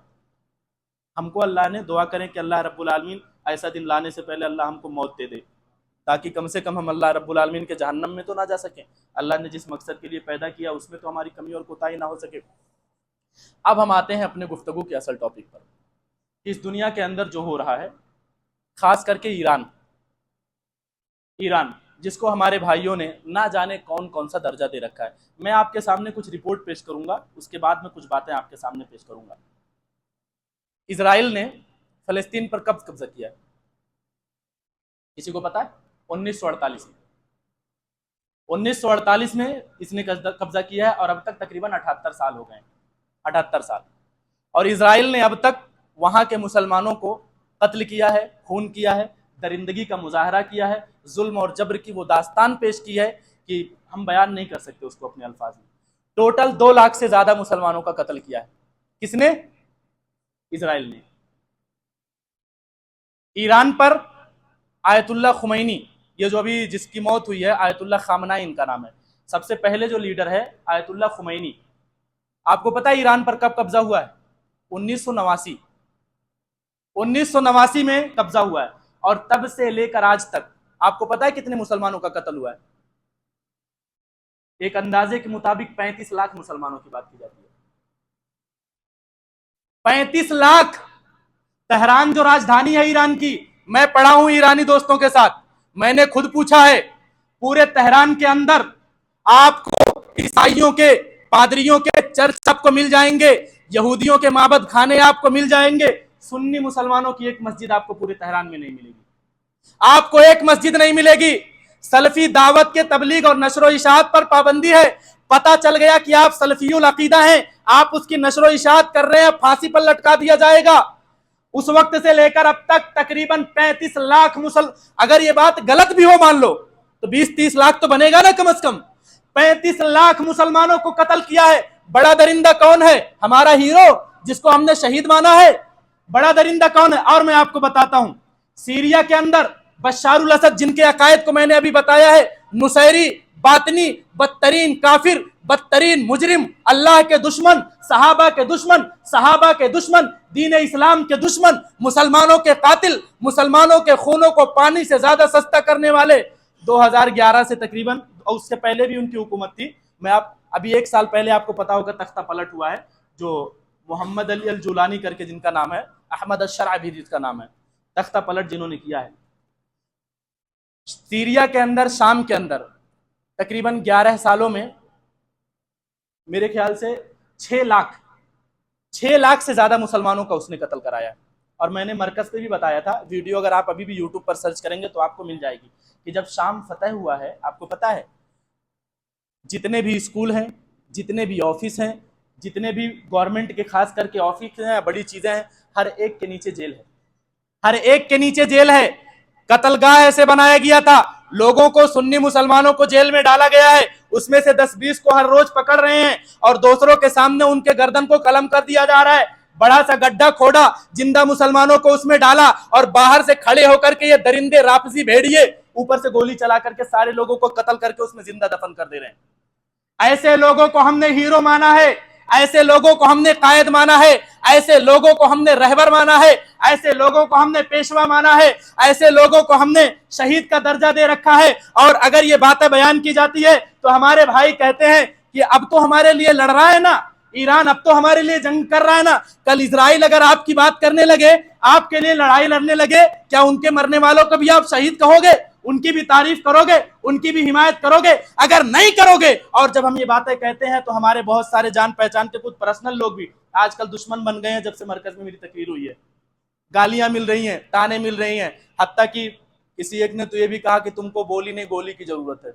ہم کو اللہ نے دعا کریں کہ اللہ رب العالمین ایسا دن لانے سے پہلے اللہ ہم کو موت دے دے تاکہ کم سے کم ہم اللہ رب العالمین کے جہنم میں تو نہ جا سکیں. اللہ نے جس مقصد کے لیے پیدا کیا اس میں تو ہماری کمی اور کوتاہی نہ ہو سکے. اب ہم آتے ہیں اپنے گفتگو کے اصل ٹاپک پر. اس دنیا کے اندر جو ہو رہا ہے، خاص کر کے ایران جس کو ہمارے بھائیوں نے نہ جانے کون کون سا درجہ دے رکھا ہے. میں آپ کے سامنے کچھ رپورٹ پیش کروں گا، اس کے بعد میں کچھ باتیں آپ کے سامنے پیش کروں گا. اسرائیل نے فلسطین پر کب قبضہ کیا ہے؟ کسی کو پتا ہے؟ 1948 میں. 1948 میں اس نے قبضہ کیا ہے اور اب تک تقریباً 78 سال ہو گئے ہیں. 78 سال. اور اسرائیل نے اب تک وہاں کے مسلمانوں کو قتل کیا ہے، خون کیا ہے، درندگی کا مظاہرہ کیا ہے، ظلم اور جبر کی وہ داستان پیش کی ہے کہ ہم بیان نہیں کر سکتے اس کو اپنے الفاظ میں. ٹوٹل 2 لاکھ سے زیادہ مسلمانوں کا قتل کیا ہے. کس نے؟ اسرائیل نے. ایران پر آیت اللہ خمینی، یہ جو ابھی جس کی موت ہوئی ہے آیت اللہ خامنائی ان کا نام ہے، سب سے پہلے جو لیڈر ہے آیت اللہ خمینی. آپ کو پتا ہے ایران پر کب قبضہ ہوا ہے؟ 1989. 1989 میں قبضہ ہوا ہے، اور تب سے لے کر آج تک آپ کو پتا ہے کتنے مسلمانوں کا قتل ہوا ہے؟ ایک اندازے کے مطابق 35 لاکھ مسلمانوں کی بات کی جاتی ہے. 35 لاکھ. تہران جو راجدھانی ہے ایران کی، میں پڑھا ہوں ایرانی دوستوں کے ساتھ، میں نے خود پوچھا ہے، پورے تہران کے اندر آپ کو عیسائیوں کے پادریوں کے چرچ سب کو مل جائیں گے، یہودیوں کے معبد خانے آپ کو مل جائیں گے، سنی مسلمانوں کی ایک مسجد آپ کو پورے تہران میں نہیں ملے گی. آپ کو ایک مسجد نہیں ملے گی. سلفی دعوت کے تبلیغ اور نشر و اشاعت پر پابندی ہے. پتا چل گیا کہ آپ سلفی العقیدہ ہیں، آپ اس کی نشر و اشاعت کر رہے ہیں، پھانسی پر لٹکا دیا جائے گا. اس وقت سے لے کر اب تک تقریباً 35 لاکھ اگر یہ بات غلط بھی ہو مان لو تو 20-30 لاکھ تو بنے گا نا کم از کم. 35 لاکھ مسلمانوں کو قتل کیا ہے. بڑا درندہ کون ہے؟ ہمارا ہیرو جس کو ہم نے شہید مانا ہے. بڑا درندہ کون ہے؟ اور میں آپ کو بتاتا ہوں، سیریا کے اندر بشار الاسد جن کے عقائد کو میں نے ابھی بتایا ہے، نصیری، باطنی، بدترین کافر، بدترین مجرم، اللہ کے دشمن، صحابہ کے دشمن، صحابہ کے دشمن، دین اسلام کے دشمن، مسلمانوں کے قاتل، مسلمانوں کے خونوں کو پانی سے زیادہ سستا کرنے والے. 2011 سے تقریباً، اور اس سے پہلے بھی ان کی حکومت تھی. میں ابھی 1 سال پہلے آپ کو پتا ہوگا تختہ پلٹ ہوا ہے، جو محمد علی الجولانی کر کے جن کا نام ہے، احمد الشرع بھی جس کا نام ہے، تختہ پلٹ جنہوں نے کیا ہے. سیریا کے اندر، شام کے اندر تقریباً 11 سالوں میں میرے خیال سے 6 لاکھ سے زیادہ مسلمانوں کا اس نے قتل کرایا. اور میں نے مرکز پہ بھی بتایا تھا، ویڈیو اگر آپ ابھی بھی یوٹیوب پر سرچ کریں گے تو آپ کو مل جائے گی، کہ جب شام فتح ہوا ہے، آپ کو پتا ہے جتنے بھی اسکول ہیں، جتنے بھی آفس ہیں، جتنے بھی گورنمنٹ کے خاص کر کے آفس ہیں، بڑی چیزیں ہیں، ہر ایک کے نیچے جیل ہے. ہر ایک کے نیچے جیل ہے. قتل گاہ ایسے بنایا گیا تھا، لوگوں کو، سنی مسلمانوں کو جیل میں ڈالا گیا ہے. اس میں سے 10-20 کو ہر روز پکڑ رہے ہیں، اور دوسروں کے سامنے ان کے گردن کو قلم کر دیا جا رہا ہے. بڑا سا گڈھا کھودا، زندہ مسلمانوں کو اس میں ڈالا، اور باہر سے کھڑے ہو کر کے یہ درندے رافضی بھیڑیے اوپر سے گولی چلا کر کے سارے لوگوں کو قتل کر کے اس میں زندہ دفن کر دے رہے ہیں. ایسے لوگوں کو ہم نے ہیرو مانا ہے، ایسے لوگوں کو ہم نے قائد مانا ہے، ایسے لوگوں کو ہم نے رہبر مانا ہے، ایسے لوگوں کو ہم نے پیشوا مانا ہے، ایسے لوگوں کو ہم نے شہید کا درجہ دے رکھا ہے. اور اگر یہ باتیں بیان کی جاتی ہے تو ہمارے بھائی کہتے ہیں کہ اب تو ہمارے لیے لڑ رہا ہے نا ایران، اب تو ہمارے لیے جنگ کر رہا ہے نا. کل اسرائیل اگر آپ کی بات کرنے لگے، آپ کے لیے لڑائی لڑنے لگے، کیا ان کے مرنے والوں کو بھی آپ شہید کہو گے؟ ان کی بھی تعریف کرو گے؟ ان کی بھی حمایت کرو گے؟ اگر نہیں کرو گے، اور جب ہم یہ باتیں کہتے ہیں تو ہمارے بہت سارے جان پہچان کے کچھ پرسنل لوگ بھی آج کل دشمن بن گئے ہیں. جب سے مرکز میں میری تقریر ہوئی ہے، گالیاں مل رہی ہیں، تانے مل رہی ہیں، حتیٰ کہ کسی ایک نے تو یہ بھی کہا کہ تم کو بولی نہیں گولی کی ضرورت ہے.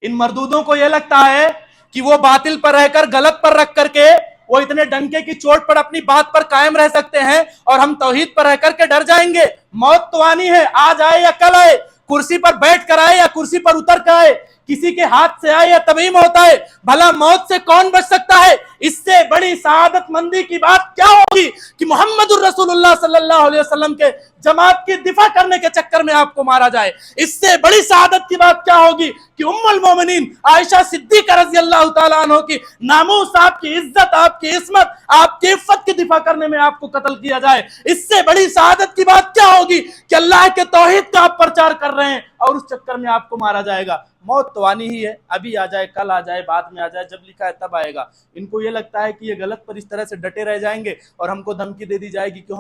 ان مردودوں کو یہ لگتا ہے کہ وہ باطل پر رہ کر، غلط پر رکھ کر کے وہ اتنے ڈنکے کی چوٹ پر اپنی بات پر قائم رہ سکتے ہیں، اور ہم توحید پر رہ کر کے ڈر جائیں گے. موت تو آنی ہے، آج آئے یا کل آئے، کرسی پر بیٹھ کر آئے یا کرسی پر اتر کر آئے، کسی کے ہاتھ سے آئے یا تبھی موت آئے. بھلا موت سے کون بچ سکتا ہے؟ اس سے بڑی سعادت مندی کی بات کیا ہوگی کہ محمد الرسول اللہ صلی اللہ علیہ وسلم کے جماعت کی دفاع کرنے کے چکر میں آپ کو مارا جائے. اس سے بڑی سعادت کی بات کیا ہوگی کہ ام المومنین عائشہ صدیقہ رضی اللہ تعالیٰ عنہ کی ناموس، آپ کی عزت، آپ کی عصمت، آپ کی عفت کی دفاع کرنے میں آپ کو قتل کیا جائے. اس سے بڑی سعادت کی بات کیا ہوگی کہ اللہ کے توحید کا آپ پرچار کر رہے ہیں اور اس چکر میں آپ کو مارا جائے گا. موت تو آنی ہی ہے، ابھی آ جائے، کل آ جائے، بعد میں آ جائے، جب لکھا ہے تب آئے گا. ان کو یہ لگتا ہے کہ یہ غلط پر اس طرح سے ڈٹے رہ جائیں گے اور ہم کو دھمکی دے دی جائے گی کہ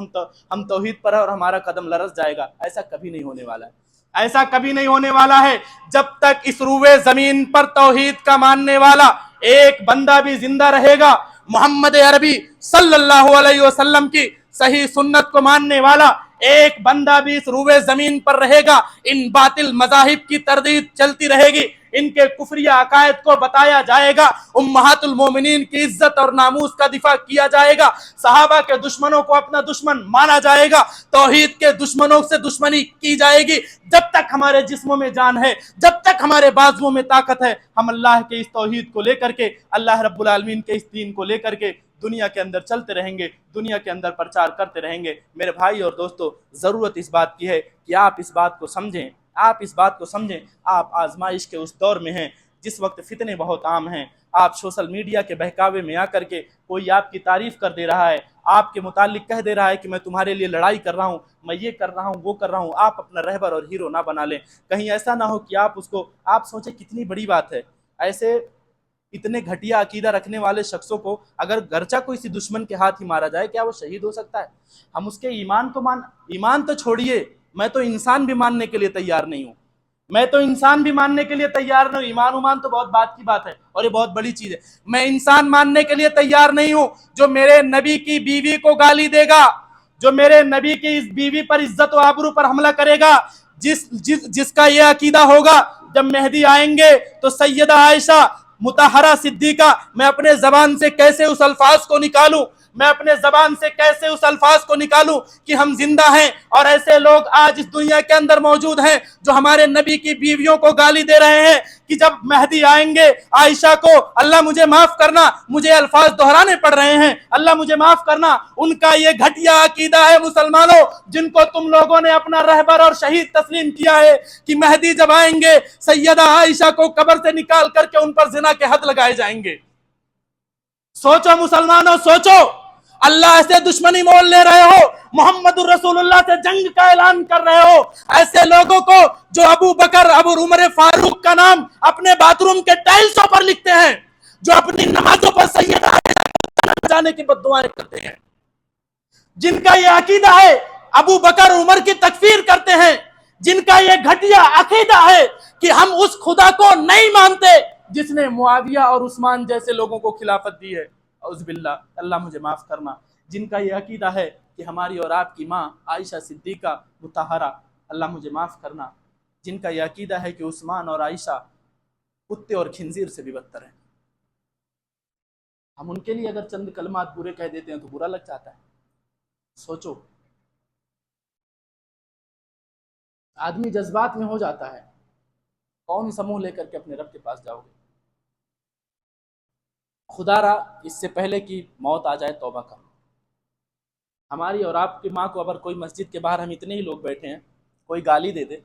ہم توحید پر ہیں اور ہمارا قدم لرز جائے گا. ایسا کبھی نہیں ہونے والا ہے، ایسا کبھی نہیں ہونے والا ہے. جب تک اس روئے زمین پر توحید کا ماننے والا ایک بندہ بھی زندہ رہے گا، محمد عربی صلی اللہ علیہ وسلم کی صحیح سنت کو ماننے والا ایک بندہ بھی اس روئے زمین پر رہے گا، ان باطل مذاہب کی تردید چلتی رہے گی، ان کے کفریہ عقائد کو بتایا جائے گا، امہات المومنین کی عزت اور ناموس کا دفاع کیا جائے گا، صحابہ کے دشمنوں کو اپنا دشمن مانا جائے گا، توحید کے دشمنوں سے دشمنی کی جائے گی. جب تک ہمارے جسموں میں جان ہے، جب تک ہمارے بازوؤں میں طاقت ہے، ہم اللہ کے اس توحید کو لے کر کے، اللہ رب العالمین کے اس دین کو لے کر کے دنیا کے اندر چلتے رہیں گے، دنیا کے اندر پرچار کرتے رہیں گے۔ میرے بھائی اور دوستو، ضرورت اس بات کی ہے کہ آپ اس بات کو سمجھیں، آپ اس بات کو سمجھیں۔ آپ آزمائش کے اس دور میں ہیں جس وقت فتنے بہت عام ہیں۔ آپ سوشل میڈیا کے بہکاوے میں آ کر کے کوئی آپ کی تعریف کر دے رہا ہے، آپ کے متعلق کہہ دے رہا ہے کہ میں تمہارے لیے لڑائی کر رہا ہوں، میں یہ کر رہا ہوں، وہ کر رہا ہوں۔ آپ اپنا رہبر اور ہیرو نہ بنا لیں، کہیں ایسا نہ ہو کہ آپ سوچیں کتنی بڑی بات ہے ایسے اتنے گھٹیا عقیدہ رکھنے والے شخصوں کو اگر گرچہ کوئی سی دشمن کے ہاتھ ہی مارا جائے، کیا وہ شہید ہو سکتا ہے؟ ہم اس کے ایمان تو چھوڑیے، میں تو انسان بھی ماننے کے لیے تیار نہیں ہوں، میں تو انسان بھی ماننے کے لیے تیار نہیں ہوں۔ ایمان تو بہت بات کی بات ہے اور یہ بہت بڑی چیز ہے۔ میں انسان ماننے کے لیے تیار نہیں ہوں جو میرے نبی کی بیوی کو گالی دے گا، جو میرے نبی کی اس بیوی پر عزت و آبرو پر حملہ کرے گا، جس کا یہ عقیدہ ہوگا جب مہدی آئیں گے تو سیدہ عائشہ مطہرہ صدیقہ، میں اپنے زبان سے کیسے اس الفاظ کو نکالوں، میں اپنے زبان سے کیسے اس الفاظ کو نکالوں کہ ہم زندہ ہیں اور ایسے لوگ آج اس دنیا کے اندر موجود ہیں جو ہمارے نبی کی بیویوں کو گالی دے رہے ہیں کہ جب مہدی آئیں گے عائشہ کو، اللہ مجھے معاف کرنا، مجھے الفاظ دہرانے پڑ رہے ہیں، اللہ مجھے معاف کرنا، ان کا یہ گھٹیا عقیدہ ہے مسلمانوں، جن کو تم لوگوں نے اپنا رہبر اور شہید تسلیم کیا ہے کہ مہدی جب آئیں گے سیدہ عائشہ کو قبر سے نکال کر کے ان پر زنا کے حد لگائے جائیں گے۔ سوچو مسلمانوں، سوچو، اللہ سے دشمنی مول لے رہے ہو، محمد الرسول اللہ سے جنگ کا اعلان کر رہے ہو، ایسے لوگوں کو جو ابو بکر، ابو عمر فاروق کا نام اپنے باتھ روم کے ٹائلسوں پر لکھتے ہیں، جو اپنی نمازوں پر سیدہ عائشہ جانے کی بد دعائیں کرتے ہیں، جن کا یہ عقیدہ ہے ابو بکر عمر کی تکفیر کرتے ہیں، جن کا یہ گھٹیا عقیدہ ہے کہ ہم اس خدا کو نہیں مانتے جس نے معاویہ اور عثمان جیسے لوگوں کو خلافت دی ہے، اعوذ باللہ، اللہ مجھے معاف کرنا، جن کا یہ عقیدہ ہے کہ ہماری اور آپ کی ماں عائشہ صدیقہ مطہرہ، اللہ مجھے معاف کرنا، جن کا یہ عقیدہ ہے کہ عثمان اور عائشہ کتے اور خنزیر سے بھی بدتر ہیں، ہم ان کے لیے اگر چند کلمات برے کہہ دیتے ہیں تو برا لگ جاتا ہے۔ سوچو، آدمی جذبات میں ہو جاتا ہے، کون سا منہ لے کر کے اپنے رب کے پاس جاؤ گے؟ خدا را اس سے پہلے کہ موت آ جائے توبہ کرو۔ ہماری اور آپ کی ماں کو اگر کوئی مسجد کے باہر ہم اتنے ہی لوگ بیٹھے ہیں کوئی گالی دے دے،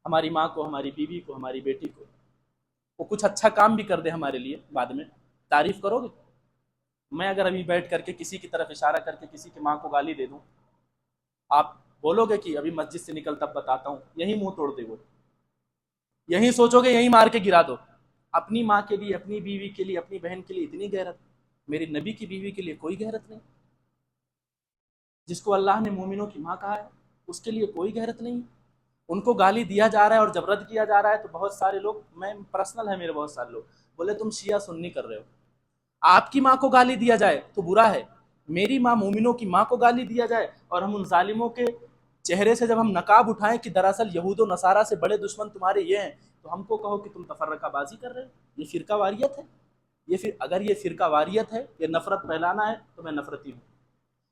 ہماری ماں کو، ہماری بیوی کو، ہماری بیٹی کو، وہ کچھ اچھا کام بھی کر دے ہمارے لیے، بعد میں تعریف کرو گے؟ میں اگر ابھی بیٹھ کر کے کسی کی طرف اشارہ کر کے کسی کی ماں کو گالی دے دوں، آپ بولو گے کہ ابھی مسجد سے نکل تب بتاتا ہوں؟ یہی منہ توڑ دے وہ، یہی سوچو گے یہی مار کے گرا دو۔ اپنی ماں کے لیے، اپنی بیوی کے لیے، اپنی بہن کے لیے اتنی غیرت، میری نبی کی بیوی کے لیے کوئی غیرت نہیں، جس کو اللہ نے مومنوں کی ماں کہا ہے اس کے لیے کوئی غیرت نہیں، ان کو گالی دیا جا رہا ہے اور جب رد کیا جا رہا ہے تو بہت سارے لوگ، میں پرسنل ہے میرے بہت سارے لوگ بولے تم شیعہ سنی کر رہے ہو، آپ کی ماں کو گالی دیا جائے تو برا ہے، میری ماں مومنوں کی ماں کو گالی دیا جائے اور ہم ان ظالموں کے چہرے سے جب ہم نقاب اٹھائیں کہ دراصل یہود و نصارہ سے بڑے دشمن تمہارے یہ ہیں، تو ہم کو کہو کہ تم تفرقہ بازی کر رہے ہو، یہ فرقہ واریت ہے، اگر یہ فرقہ واریت ہے، یہ نفرت پھیلانا ہے تو میں نفرتی ہوں،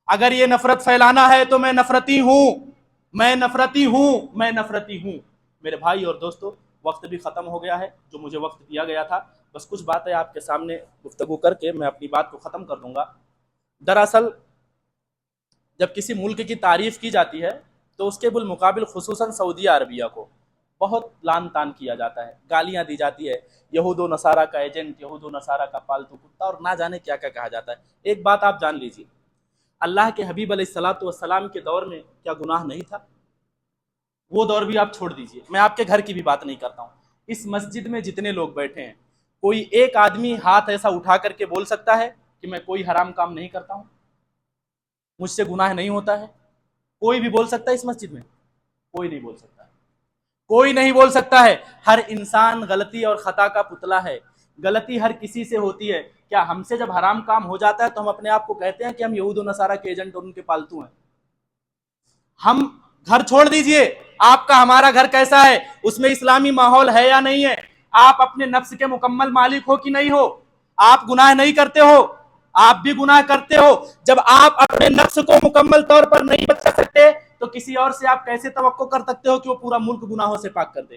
اگر یہ نفرت پھیلانا ہے تو میں نفرتی ہوں، میں نفرتی ہوں، میں نفرتی ہوں۔ میرے بھائی اور دوستو، وقت بھی ختم ہو گیا ہے جو مجھے وقت دیا گیا تھا، بس کچھ باتیں آپ کے سامنے گفتگو کر کے میں اپنی بات کو ختم کر دوں گا۔ دراصل جب کسی ملک کی تعریف کی جاتی ہے تو اس کے بالمقابل خصوصاً سعودی عربیہ کو بہت لان تان کیا جاتا ہے، گالیاں دی جاتی ہے، یہود و نصارہ کا ایجنٹ، یہود و نصارہ کا پالتو کتا، اور نہ جانے کیا کیا کہا جاتا ہے۔ ایک بات آپ جان لیجیے، اللہ کے حبیب علیہ الصلوۃ والسلام کے دور میں کیا گناہ نہیں تھا؟ وہ دور بھی آپ چھوڑ دیجیے، میں آپ کے گھر کی بھی بات نہیں کرتا ہوں، اس مسجد میں جتنے لوگ بیٹھے ہیں کوئی ایک آدمی ہاتھ ایسا اٹھا کر کے بول سکتا ہے کہ میں کوئی حرام کام نہیں کرتا ہوں، مجھ سے گناہ نہیں ہوتا ہے؟ کوئی بھی بول سکتا ہے اس مسجد میں؟ کوئی نہیں بول سکتا ہے، کوئی نہیں بول سکتا ہے۔ ہر انسان غلطی اور خطا کا پتلا ہے، غلطی ہر کسی سے ہوتی ہے۔ کیا ہم سے جب حرام کام ہو جاتا ہے تو ہم اپنے آپ کو کہتے ہیں کہ ہم یہود و نصارہ کے ایجنٹ اور ان کے پالتو ہیں؟ ہم گھر چھوڑ دیجئے، آپ کا ہمارا گھر کیسا ہے، اس میں اسلامی ماحول ہے یا نہیں ہے؟ آپ اپنے نفس کے مکمل مالک ہو کہ نہیں ہو؟ آپ گناہ نہیں کرتے ہو؟ آپ بھی گناہ کرتے ہو۔ جب آپ اپنے نفس کو مکمل طور پر نہیں بچا سکتے تو کسی اور سے آپ کیسے توقع کر سکتے ہو کہ وہ پورا ملک گناہوں سے پاک کر دے؟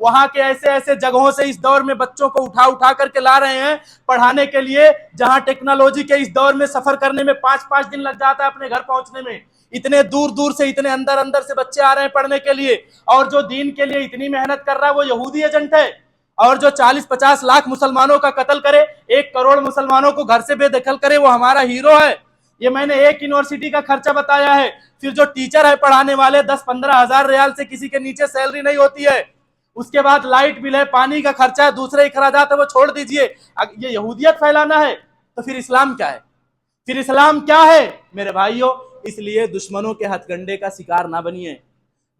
وہاں کے ایسے ایسے جگہوں سے اس دور میں بچوں کو اٹھا اٹھا کر کے لا رہے ہیں پڑھانے کے لیے، جہاں ٹیکنالوجی کے اس دور میں سفر کرنے میں 5 دن لگ جاتا ہے اپنے گھر پہنچنے میں، اتنے دور دور سے، اتنے اندر اندر سے بچے آ رہے ہیں پڑھنے کے لیے، اور جو دین کے لیے اتنی محنت کر رہا ہے وہ یہودی ایجنٹ ہے، اور جو 40-50 لاکھ مسلمانوں کا قتل کرے، 1 کروڑ مسلمانوں کو گھر سے بے دخل کرے، وہ ہمارا ہیرو ہے۔ یہ میں نے ایک یونیورسٹی کا خرچہ بتایا ہے۔ پھر جو ٹیچر ہے پڑھانے والے، 10-15 ہزار ریال سے کسی کے نیچے سیلری نہیں ہوتی ہے، اس کے بعد لائٹ بل ہے، پانی کا خرچہ ہے، دوسرے اخراجات ہے، وہ چھوڑ دیجئے۔ یہ یہودیت پھیلانا ہے تو پھر اسلام کیا ہے؟ پھر اسلام کیا ہے میرے بھائیوں؟ اس لیے دشمنوں کے ہتھ کنڈے کا شکار نہ بنیے،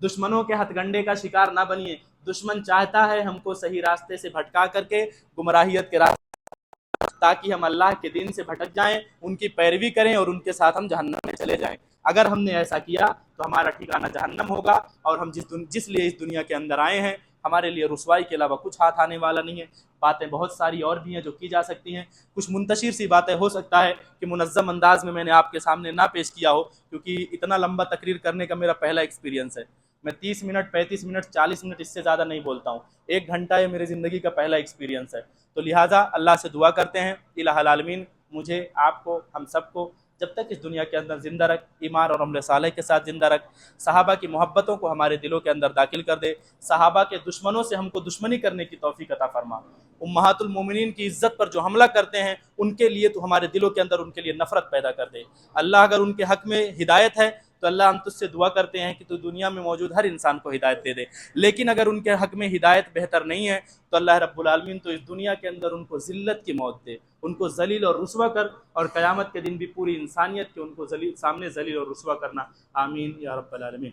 دشمنوں کے ہتھ کنڈے کا شکار نہ بنیے۔ دشمن چاہتا ہے ہم کو صحیح راستے سے بھٹکا کر کے گمراہیت کے راستے، تاکہ ہم اللہ کے دین سے بھٹک جائیں، ان کی پیروی کریں اور ان کے ساتھ ہم جہنم میں چلے جائیں۔ اگر ہم نے ایسا کیا تو ہمارا ٹھکانہ جہنم ہوگا، اور ہم جس لیے اس دنیا کے اندر آئے ہیں، ہمارے لیے رسوائی کے علاوہ کچھ ہاتھ آنے والا نہیں ہے۔ باتیں بہت ساری اور بھی ہیں جو کی جا سکتی ہیں، کچھ منتشر سی باتیں ہو سکتا ہے کہ منظم انداز میں نے آپ کے سامنے نہ پیش کیا ہو، کیونکہ اتنا لمبا تقریر کرنے کا میرا پہلا ایکسپیرینس ہے۔ میں 30 منٹ، 35 منٹ، 40 منٹ اس سے زیادہ نہیں بولتا ہوں۔ 1 گھنٹہ یہ میری زندگی کا پہلا ایکسپیرینس ہے، تو لہٰذا اللہ سے دعا کرتے ہیں الہ العالمین مجھے، آپ کو، ہم سب کو جب تک اس دنیا کے اندر زندہ رکھ، ایمان اور عمل صالح کے ساتھ زندہ رکھ، صحابہ کی محبتوں کو ہمارے دلوں کے اندر داخل کر دے، صحابہ کے دشمنوں سے ہم کو دشمنی کرنے کی توفیق عطا فرما، امہات المومنین کی عزت پر جو حملہ کرتے ہیں ان کے لیے تو ہمارے دلوں کے اندر ان کے لیے نفرت پیدا کر دے۔ اللہ اگر ان کے حق میں ہدایت ہے تو اللہ ہم تجھ سے دعا کرتے ہیں کہ تو دنیا میں موجود ہر انسان کو ہدایت دے دے، لیکن اگر ان کے حق میں ہدایت بہتر نہیں ہے تو اللہ رب العالمین تو اس دنیا کے اندر ان کو ذلت کی موت دے، ان کو ذلیل اور رسوا کر، اور قیامت کے دن بھی پوری انسانیت کے ان کو سامنے ذلیل اور رسوا کرنا۔ آمین یا رب العالمین۔